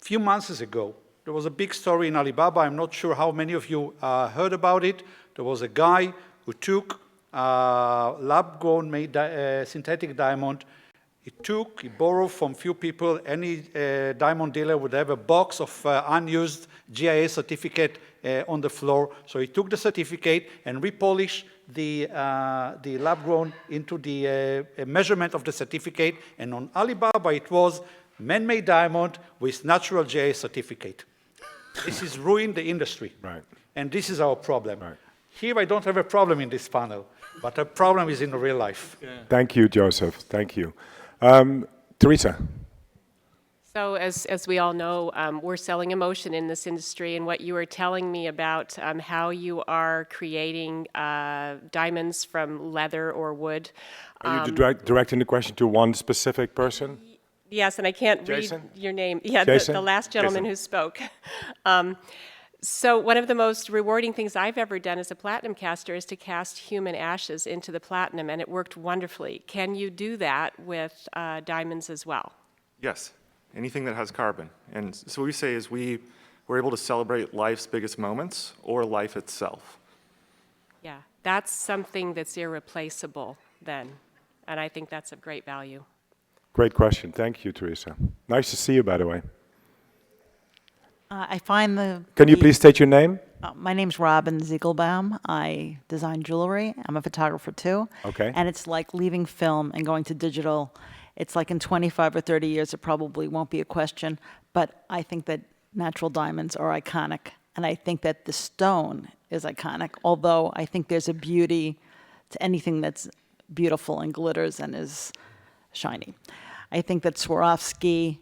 A few months ago, there was a big story in Alibaba. I'm not sure how many of you heard about it. There was a guy who took lab-grown synthetic diamond. He borrowed from few people. Any diamond dealer would have a box of unused GIA certificate on the floor. So he took the certificate and repolished the lab-grown into the measurement of the certificate. And on Alibaba, it was man-made diamond with natural GIA certificate. This has ruined the industry. Right. And this is our problem. Right. Here, I don't have a problem in this panel, but the problem is in the real life. Yeah. Thank you, Joseph. Thank you. Teresa. So as we all know, we're selling emotion in this industry, and what you were telling me about how you are creating diamonds from leather or wood. Are you directing the question to one specific person? Yes, and I can't Jason? read your name. Yeah, the last gentleman who spoke. So one of the most rewarding things I've ever done as a platinum caster is to cast human ashes into the platinum, and it worked wonderfully. Can you do that with diamonds as well? Yes, anything that has carbon. And so what we say is we're able to celebrate life's biggest moments or life itself. Yeah, that's something that's irreplaceable then, and I think that's of great value. Great question. Thank you, Teresa. Nice to see you, by the way. I find Can you please state your name? My name's Robin Ziegelbaum. I design jewelry. I'm a photographer too. Okay. And it's like leaving film and going to digital. It's like in 25 or 30 years, it probably won't be a question. But I think that natural diamonds are iconic. And I think that the stone is iconic, although I think there's a beauty to anything that's beautiful and glitters and is shiny. I think that Swarovski,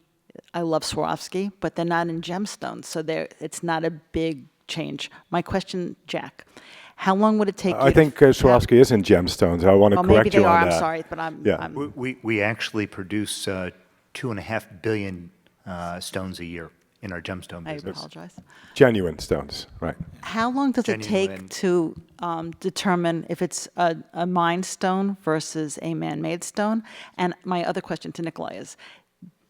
I love Swarovski, but they're not in gemstones, so it's not a big change. My question, Jack, how long would it take you I think Swarovski is in gemstones. I want to correct you on that. Maybe they are, I'm sorry, but I'm... We actually produce 2.5 billion stones a year in our gemstone business. I apologize. Genuine stones, right. How long does it take to determine if it's a mined stone versus a man-made stone? And my other question to Nikolai is,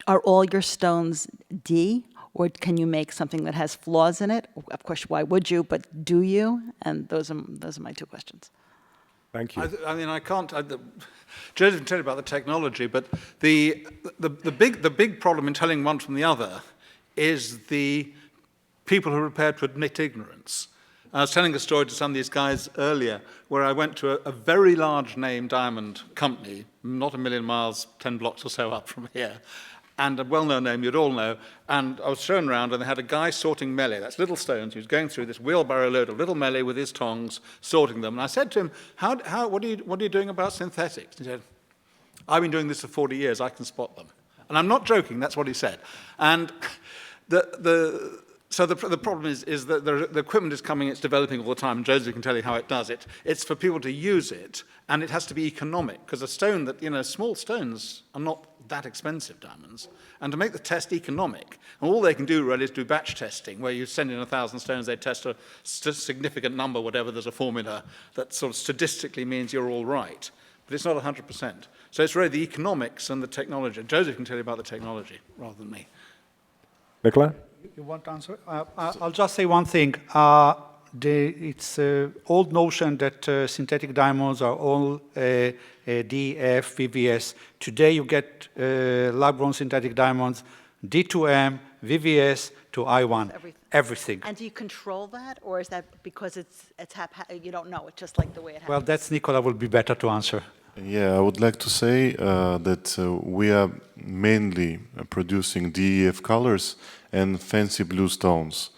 are all your stones D, or can you make something that has flaws in it? Of course, why would you, but do you? And those are my two questions. Thank you. I mean, I can't. Joseph can tell you about the technology, but the big problem in telling one from the other is the people who are prepared to admit ignorance. I was telling a story to some of these guys earlier where I went to a very large name diamond company, not a million miles, 10 blocks or so up from here, and a well-known name you'd all know, and I was shown around and they had a guy sorting melee, that's little stones. He was going through this wheelbarrow load of little melee with his tongs, sorting them, and I said to him, what are you doing about synthetics? He said, I've been doing this for 40 years, I can spot them. And I'm not joking, that's what he said. And so the problem is that the equipment is coming, it's developing all the time, and Joseph can tell you how it does it. It's for people to use it, and it has to be economic, because a stone that, small stones are not that expensive, diamonds, and to make the test economic, and all they can do really is do batch testing, where you send in 1,000 stones, they test a significant number, whatever, there's a formula that sort of statistically means you're all right, but it's not 100%. So it's really the economics and the technology. Joseph can tell you about the technology, rather than me. Nicola? You want to answer? I'll just say one thing. It's an old notion that synthetic diamonds are all DF, VVS. Today you get lab-grown synthetic diamonds, D2M, VVS to I1, everything. And do you control that, or is that because it's you don't know, it's just like the way it happens? Well, that's Nicola will be better to answer. Yeah, I would like to say that we are mainly producing DEF colors and fancy blue stones.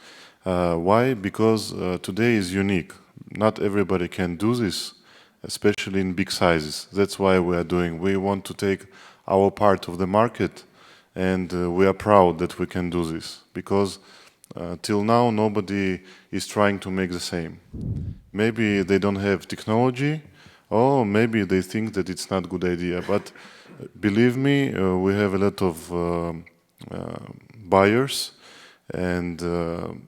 Why? Because today is unique. Not everybody can do this, especially in big sizes. That's why we are doing. We want to take our part of the market, and we are proud that we can do this, because till now nobody is trying to make the same. Maybe they don't have technology, or maybe they think that it's not a good idea. But believe me, we have a lot of buyers, and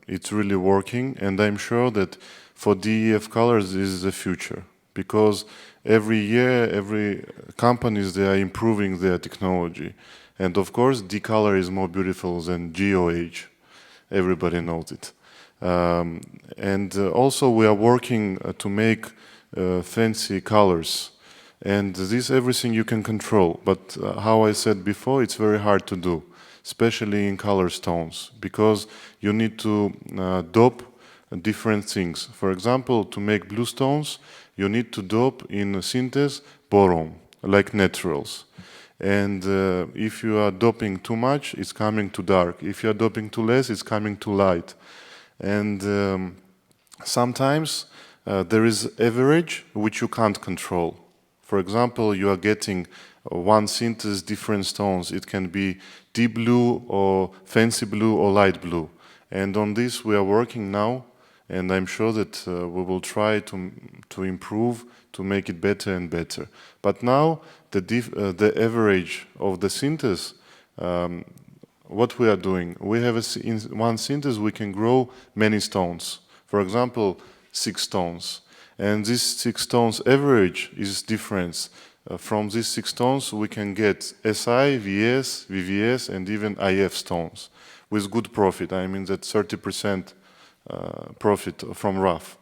it's really working. And I'm sure that for DEF colors, this is the future, because every year, every companies, they are improving their technology. And of course, D-color is more beautiful than GOH. Everybody knows it. And also, we are working to make fancy colors. And this everything you can control. But how I said before, it's very hard to do, especially in color stones, because you need to dope different things. For example, to make blue stones, you need to dope in synthase boron, like naturals. And if you are doping too much, it's coming too dark. If you are doping too less, it's coming too light. And sometimes there is average which you can't control. For example, you are getting one synthase different stones. It can be deep blue or fancy blue or light blue. And on this we are working now, and I'm sure that we will try to improve, to make it better and better. But now the average of the synthase, what we are doing, we have in one synthase we can grow many stones. For example, 6 stones. And this 6 stones average is difference. From these 6 stones we can get SI, VS, VVS, and even IF stones with good profit. I mean that 30% profit from rough.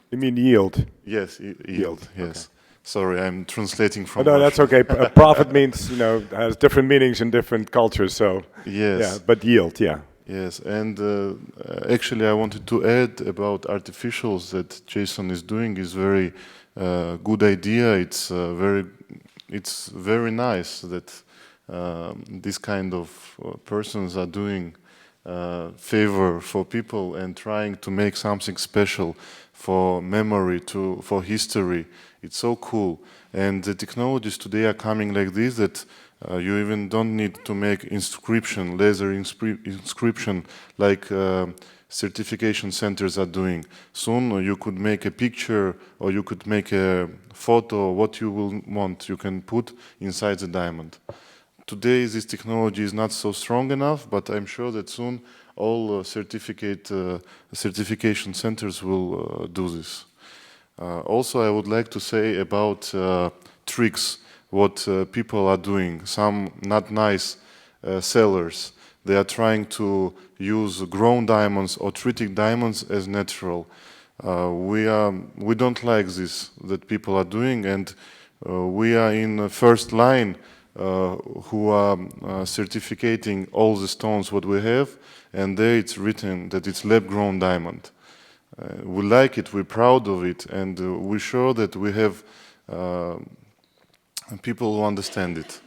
You mean yield? Yes, yield. Yes. Okay. Sorry, I'm translating from. No, that's okay. Profit means, has different meanings in different cultures. So yes, yeah, but yield, yeah. Yes, and actually, I wanted to add about artificials that Jason is doing is very good idea. It's very nice that this kind of persons are doing favor for people and trying to make something special for memory, for history. It's so cool. And the technologies today are coming like this that you even don't need to make inscription, laser inscription like certification centers are doing. Soon you could make a picture or you could make a photo, what you will want, you can put inside the diamond. Today this technology is not so strong enough, but I'm sure that soon all certification centers will do this. Also, I would like to say about tricks, what people are doing. Some not nice sellers, they are trying to use grown diamonds or treated diamonds as natural. We don't like this that people are doing, and we are in the first line who are certificating all the stones what we have, and there it's written that it's lab-grown diamond. We like it, we're proud of it, and we're sure that we have people who understand it.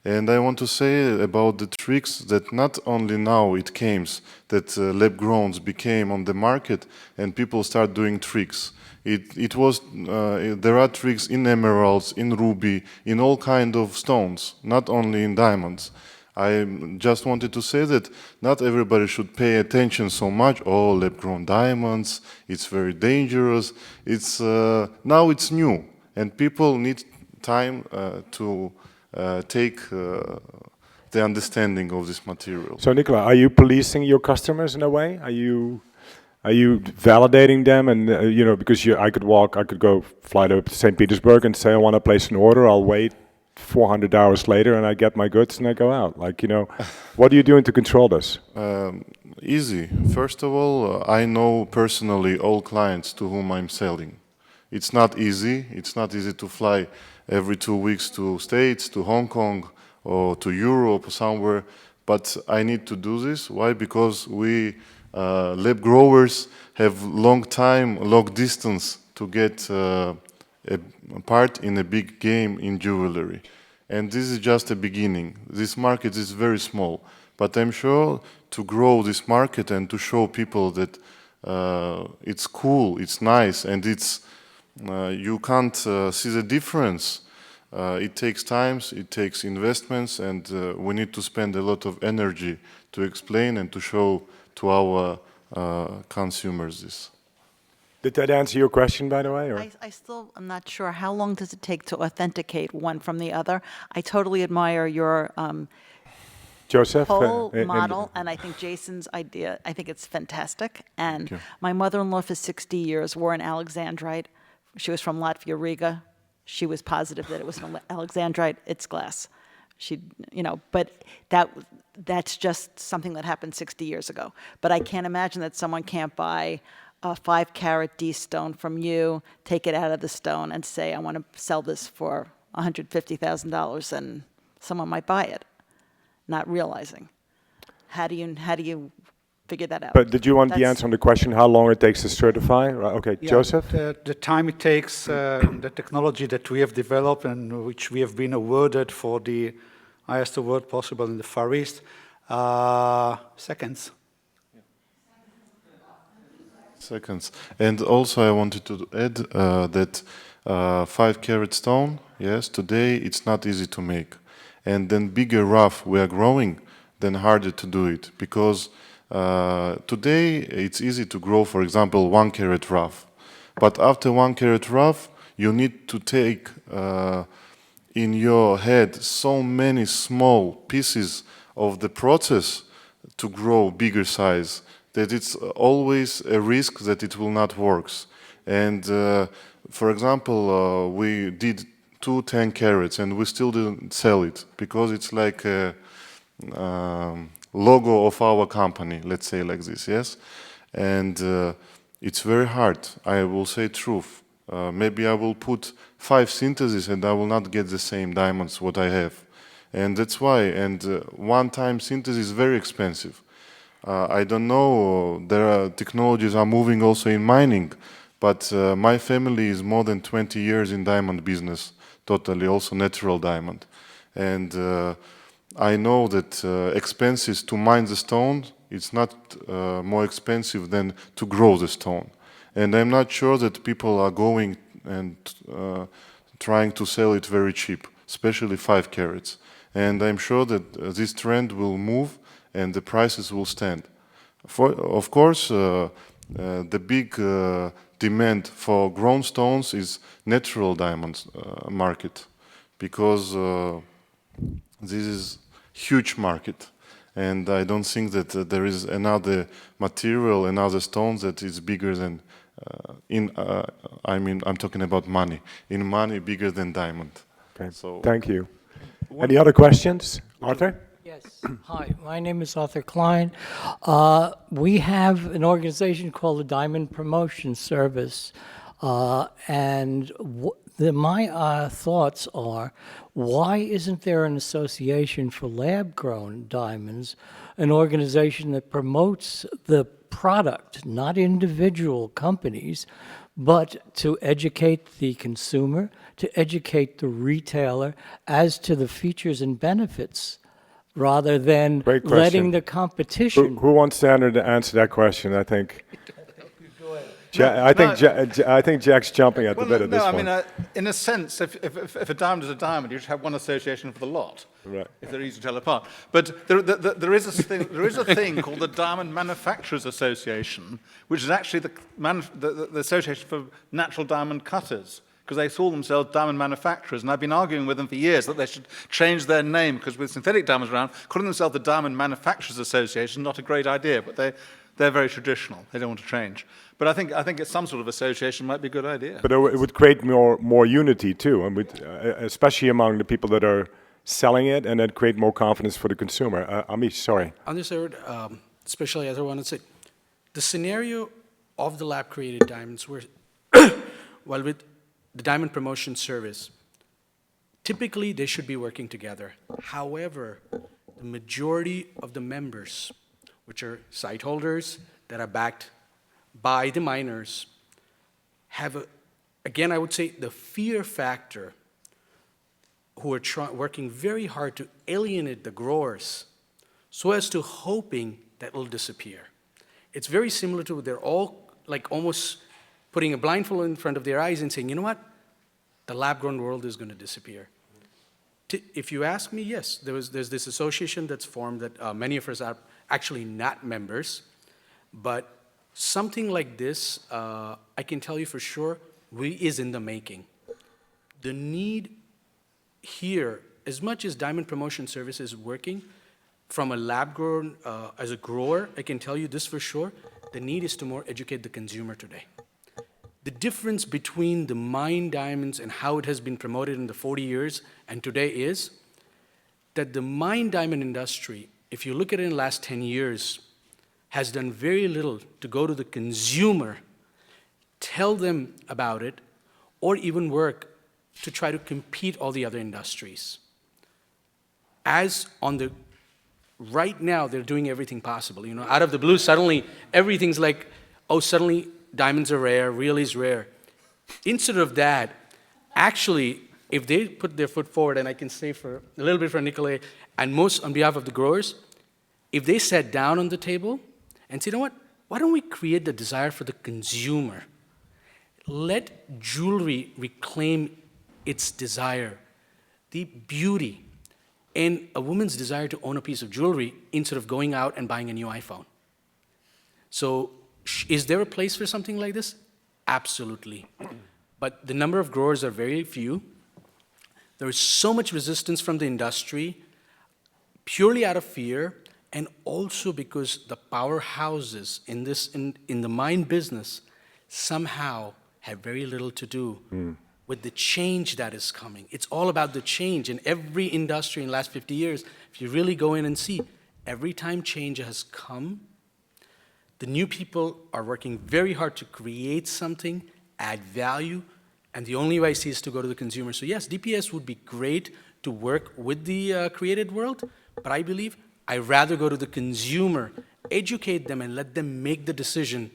And I want to say about the tricks that not only now it came that lab-growns became on the market and people start doing tricks. There are tricks in emeralds, in ruby, in all kind of stones, not only in diamonds. I just wanted to say that not everybody should pay attention so much. Oh, lab-grown diamonds, it's very dangerous. Now it's new, and people need time to take the understanding of this material. So, Nicola, are you policing your customers in a way? Are you validating them? And because I could go fly to St. Petersburg and say I want to place an order. I'll wait 400 hours later and I get my goods and I go out. What are you doing to control this? Easy. First of all, I know personally all clients to whom I'm selling. It's not easy. It's not easy to fly every 2 weeks to States, to Hong Kong, or to Europe, or somewhere But I need to do this. Why? Because we lab growers have long time, long distance to get a part in a big game in jewelry. And this is just a beginning. This market is very small. But I'm sure to grow this market and to show people that it's cool, it's nice, and it's you can't see the difference. It takes time, it takes investments, and we need to spend a lot of energy to explain and to show to our consumers this. Did that answer your question, by the way? Or? I still am not sure. How long does it take to authenticate one from the other? I totally admire your Joseph? whole model, and I think Jason's idea, I think it's fantastic. And my mother-in-law for 60 years wore an Alexandrite. She was from Latvia, Riga. She was positive that it was an Alexandrite. It's glass. She, you know, but that's just something that happened 60 years ago. But I can't imagine that someone can't buy a 5-carat D stone from you, take it out of the stone, and say, I want to sell this for $150,000, and someone might buy it, not realizing. How do you figure that out? But did you want the answer on the question how long it takes to certify? Right, okay, Yeah, Joseph? the time it takes, the technology that we have developed and which we have been awarded for the highest award possible in the Far East, seconds. Seconds. And also I wanted to add that 5-carat stone, yes, today it's not easy to make. And then bigger rough we are growing, then harder to do it. Because today it's easy to grow, for example, 1-carat rough. But after 1-carat rough, you need to take in your head so many small pieces of the process to grow bigger size, that it's always a risk that it will not work. And for example, we did 2 10 carats and we still didn't sell it because it's like a logo of our company, let's say like this, yes? And it's very hard, I will say truth. Maybe I will put 5 syntheses and I will not get the same diamonds what I have. And that's why, and one-time synthesis is very expensive. I don't know, there are technologies are moving also in mining, but my family is more than 20 years in diamond business, totally, also natural diamond. And I know that expenses to mine the stone, it's not more expensive than to grow the stone. And I'm not sure that people are going and trying to sell it very cheap, especially 5 carats. And I'm sure that this trend will move and the prices will stand. Of course, the big demand for grown stones is natural diamonds market, because this is huge market. And I don't think that there is another material, another stone that is bigger than, I mean, I'm talking about money. In money, bigger than diamond. Okay. So, thank you. Any other questions? Arthur? Yes. Hi, my name is Arthur Klein. We have an organization called the Diamond Promotion Service, and my thoughts are, why isn't there an association for lab-grown diamonds, an organization that promotes the product, not individual companies, but to educate the consumer, to educate the retailer as to the features and benefits, rather than letting the competition. Who wants to answer that question? I think. I think Jack's jumping at the bit at this point. I mean, in a sense, if a diamond is a diamond, you should have one association for the lot, right? If they're easy to tell apart. But there is a thing called the Diamond Manufacturers Association, which is actually the association for natural diamond cutters, because they call themselves diamond manufacturers, and I've been arguing with them for years that they should change their name, because with synthetic diamonds around, calling themselves the Diamond Manufacturers Association is not a great idea, but they're very traditional. They don't want to change. But I think it's some sort of association might be a good idea. But it would create more unity too, and especially among the people that are selling it, and then create more confidence for the consumer. Amish, sorry. On this, especially as I want to say, the scenario of the lab-created diamonds were, well, with the Diamond Promotion Service, typically they should be working together. However, the majority of the members, which are site holders that are backed by the miners, have, again, I would say the fear factor, who are working very hard to alienate the growers so as to hoping that will disappear. It's very similar to, they're all like almost putting a blindfold in front of their eyes and saying, you know what, the lab-grown world is going to disappear. If you ask me, yes, there's this association that's formed that many of us are actually not members, but something like this, I can tell you for sure, is in the making. The need here, as much as Diamond Promotion Service is working, from a lab-grown, as a grower, I can tell you this for sure, the need is to more educate the consumer today. The difference between the mined diamonds and how it has been promoted in the 40 years and today is that the mined diamond industry, if you look at it in the last 10 years, has done very little to go to the consumer, tell them about it, or even work to try to compete all the other industries. As on the right now, they're doing everything possible. You know, out of the blue, suddenly everything's like, oh, suddenly diamonds are rare, real is rare. Instead of that, actually, if they put their foot forward, and I can say for a little bit for Nicolai, and most on behalf of the growers, if they sat down on the table and said, you know what, why don't we create the desire for the consumer? Let jewelry reclaim its desire, the beauty, and a woman's desire to own a piece of jewelry instead of going out and buying a new iPhone. So is there a place for something like this? Absolutely. But the number of growers are very few. There is so much resistance from the industry, purely out of fear, and also because the powerhouses in the mine business somehow have very little to do with the change that is coming. It's all about the change. In every industry in the last 50 years, if you really go in and see, every time change has come, the new people are working very hard to create something, add value, and the only way I see is to go to the consumer. So yes, DPS would be great to work with the created world, but I believe I'd rather go to the consumer, educate them, and let them make the decision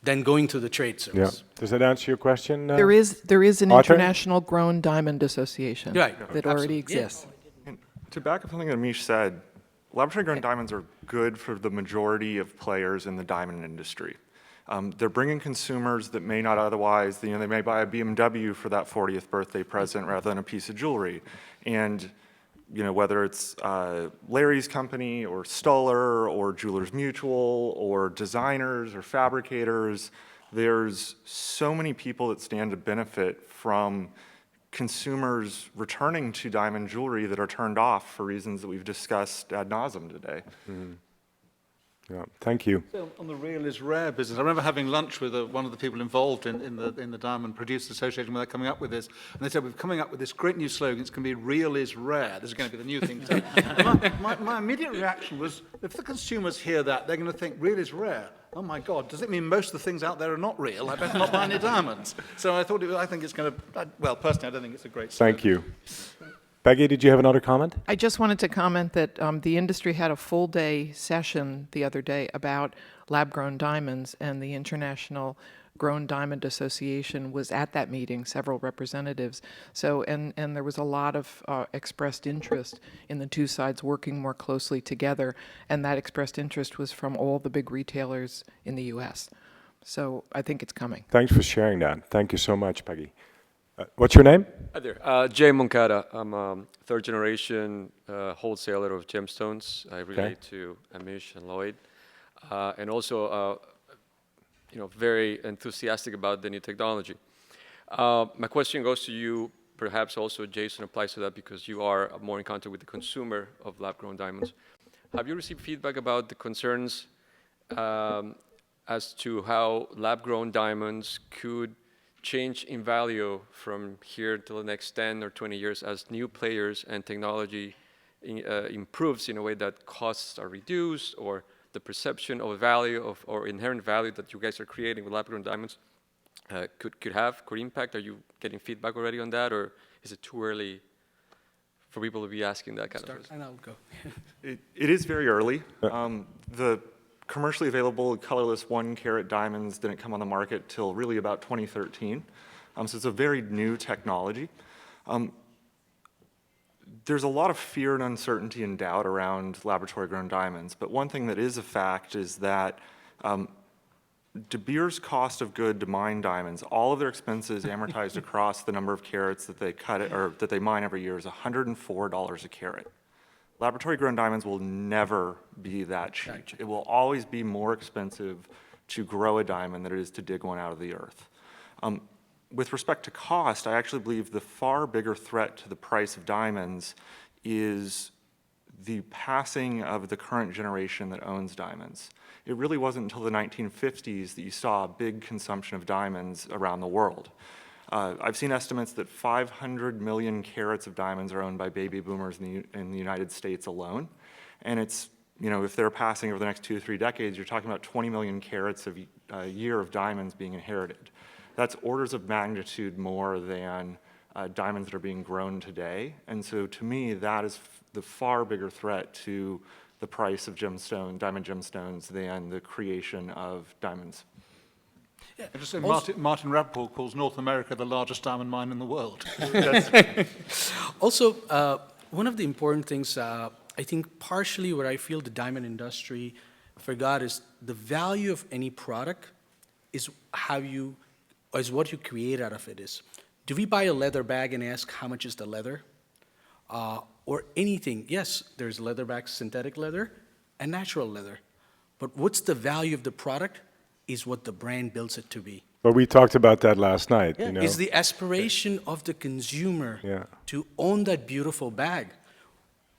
than going to the trade service. Yeah. Does that answer your question? There is an Arthur? International Grown Diamond Association that already Absolutely. exists. And to back up something that Amish said, laboratory-grown diamonds are good for the majority of players in the diamond industry. They're bringing consumers that may not otherwise, they may buy a BMW for that 40th birthday present rather than a piece of jewelry. And whether it's Larry's company or Stoller or Jewelers Mutual or designers or fabricators, there's so many people that stand to benefit from consumers returning to diamond jewelry that are turned off for reasons that we've discussed ad nauseum today. Yeah. Thank you. So on the real is rare business, I remember having lunch with one of the people involved in the Diamond Producers Association when they're coming up with this, and they said, we're coming up with this great new slogan, it's going to be real is rare. This is going to be the new thing. So my immediate reaction was, if the consumers hear that, they're going to think, real is rare. Oh my God, does it mean most of the things out there are not real? I better not buy any diamonds. So I think it's going to, well, personally, I don't think it's a great slogan. Thank you. Peggy, did you have another comment? I just wanted to comment that the industry had a full-day session the other day about lab-grown diamonds, and the International Grown Diamond Association was at that meeting, several representatives. So, and there was a lot of expressed interest in the two sides working more closely together, and that expressed interest was from all the big retailers in the U.S. So I think it's coming. Thanks for sharing that. Thank you so much, Peggy. What's your name? Hi there. Jay Moncada. I'm a third-generation wholesaler of gemstones. I relate to Amish and Lloyd. And also, very enthusiastic about the new technology. My question goes to you. Perhaps also Jason applies to that because you are more in contact with the consumer of lab-grown diamonds. Have you received feedback about the concerns as to how lab-grown diamonds could change in value from here till the next 10 or 20 years as new players and technology improves in a way that costs are reduced, or the perception of value or inherent value that you guys are creating with lab-grown diamonds could impact? Are you getting feedback already on that, or is it too early for people to be asking that kind of Start, question. and I'll go. It is very early. The commercially available colorless 1-carat diamonds didn't come on the market till really about 2013. So it's a very new technology. There's a lot of fear and uncertainty and doubt around laboratory-grown diamonds, but one thing that is a fact is that De Beers' cost of good to mine diamonds, all of their expenses amortized across the number of carats that they that they mine every year is $104 a carat. Laboratory-grown diamonds will never be that cheap. It will always be more expensive to grow a diamond than it is to dig one out of the earth. With respect to cost, I actually believe the far bigger threat to the price of diamonds is the passing of the current generation that owns diamonds. It really wasn't until the 1950s that you saw a big consumption of diamonds around the world. I've seen estimates that 500 million carats of diamonds are owned by baby boomers in the United States alone. And it's, you know, if they're passing over the next 2 or 3 decades, you're talking about 20 million carats a year of diamonds being inherited. That's orders of magnitude more than diamonds that are being grown today. And so to me, that is the far bigger threat to the price of diamond gemstones than the creation of diamonds. Yeah. I just say Martin Rappaport calls North America the largest diamond mine in the world. Also, one of the important things, I think partially what I feel the diamond industry forgot is the value of any product is what you create out of it is. Do we buy a leather bag and ask how much is the leather? Or anything, yes, there's leather bags, synthetic leather, and natural leather. But what's the value of the product is what the brand builds it to be. But we talked about that last night. Yeah, you know? it's the aspiration of the consumer to own that beautiful bag.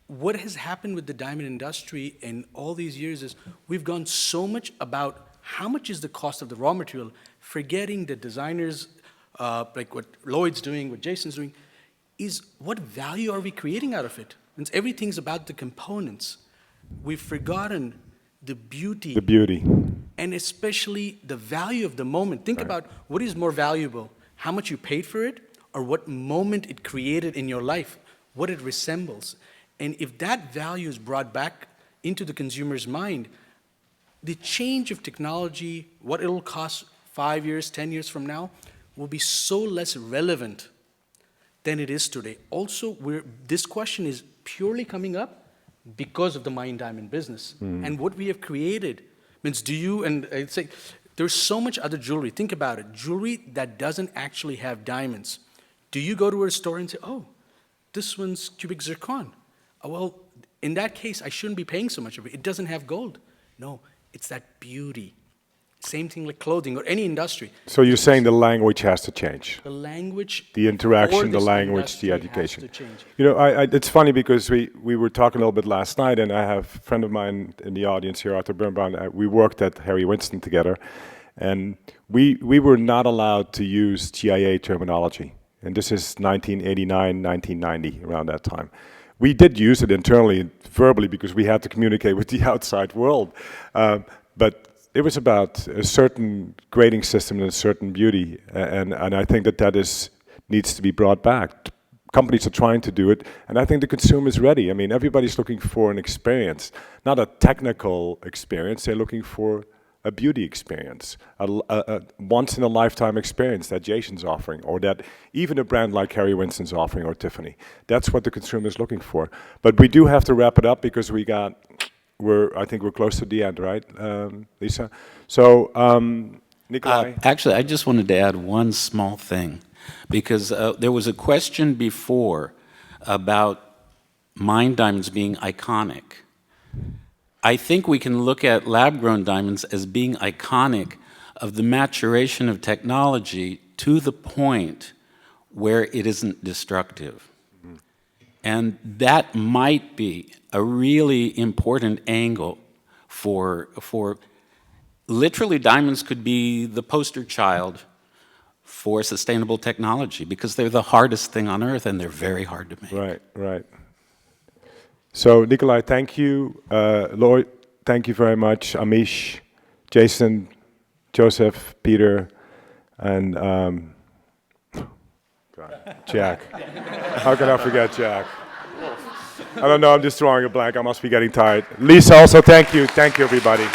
What has happened with the diamond industry in all these years is we've gone so much about how much is the cost of the raw material, forgetting the designers, like what Lloyd's doing, what Jason's doing, is what value are we creating out of it? And everything's about the components. We've forgotten the beauty. The beauty. And especially the value of the moment. Think about what is more valuable, how much you paid for it, or what moment it created in your life, what it resembles. And if that value is brought back into the consumer's mind, the change of technology, what it'll cost 5 years, 10 years from now, will be so less relevant than it is today. Also, this question is purely coming up because of the mine diamond business. And what we have created means I'd say, there's so much other jewelry. Think about it, jewelry that doesn't actually have diamonds. Do you go to a store and say, oh, this one's cubic zircon? Oh, well, in that case, I shouldn't be paying so much of it. It doesn't have gold. No, it's that beauty. Same thing like clothing or any industry. So you're saying the language has to change. The language, the interaction, the language, the education. Has to change. You know, it's funny because we were talking a little bit last night, and I have a friend of mine in the audience here, Arthur Birnbaum. We worked at Harry Winston together, and we were not allowed to use TIA terminology. And this is 1989, 1990, around that time. We did use it internally, verbally, because we had to communicate with the outside world. But it was about a certain grading system and a certain beauty, and I think that needs to be brought back. Companies are trying to do it, and I think the consumer is ready. I mean, everybody's looking for an experience, not a technical experience. They're looking for a beauty experience, a once-in-a-lifetime experience that Jason's offering, or that even a brand like Harry Winston's offering, or Tiffany. That's what the consumer is looking for. But we do have to wrap it up because I think we're close to the end, right, Lisa? So, Nikolai? Actually, I just wanted to add one small thing, because there was a question before about mine diamonds being iconic. I think we can look at lab-grown diamonds as being iconic of the maturation of technology to the point where it isn't destructive. And that might be a really important angle for literally, diamonds could be the poster child for sustainable technology because they're the hardest thing on earth and they're very hard to make. Right, right. So, Nikolai, thank you. Lloyd, thank you very much. Amish, Jason, Joseph, Peter, and Jack. How can I forget Jack? I don't know, I'm just drawing a blank. I must be getting tired. Lisa, also thank you. Thank you, everybody.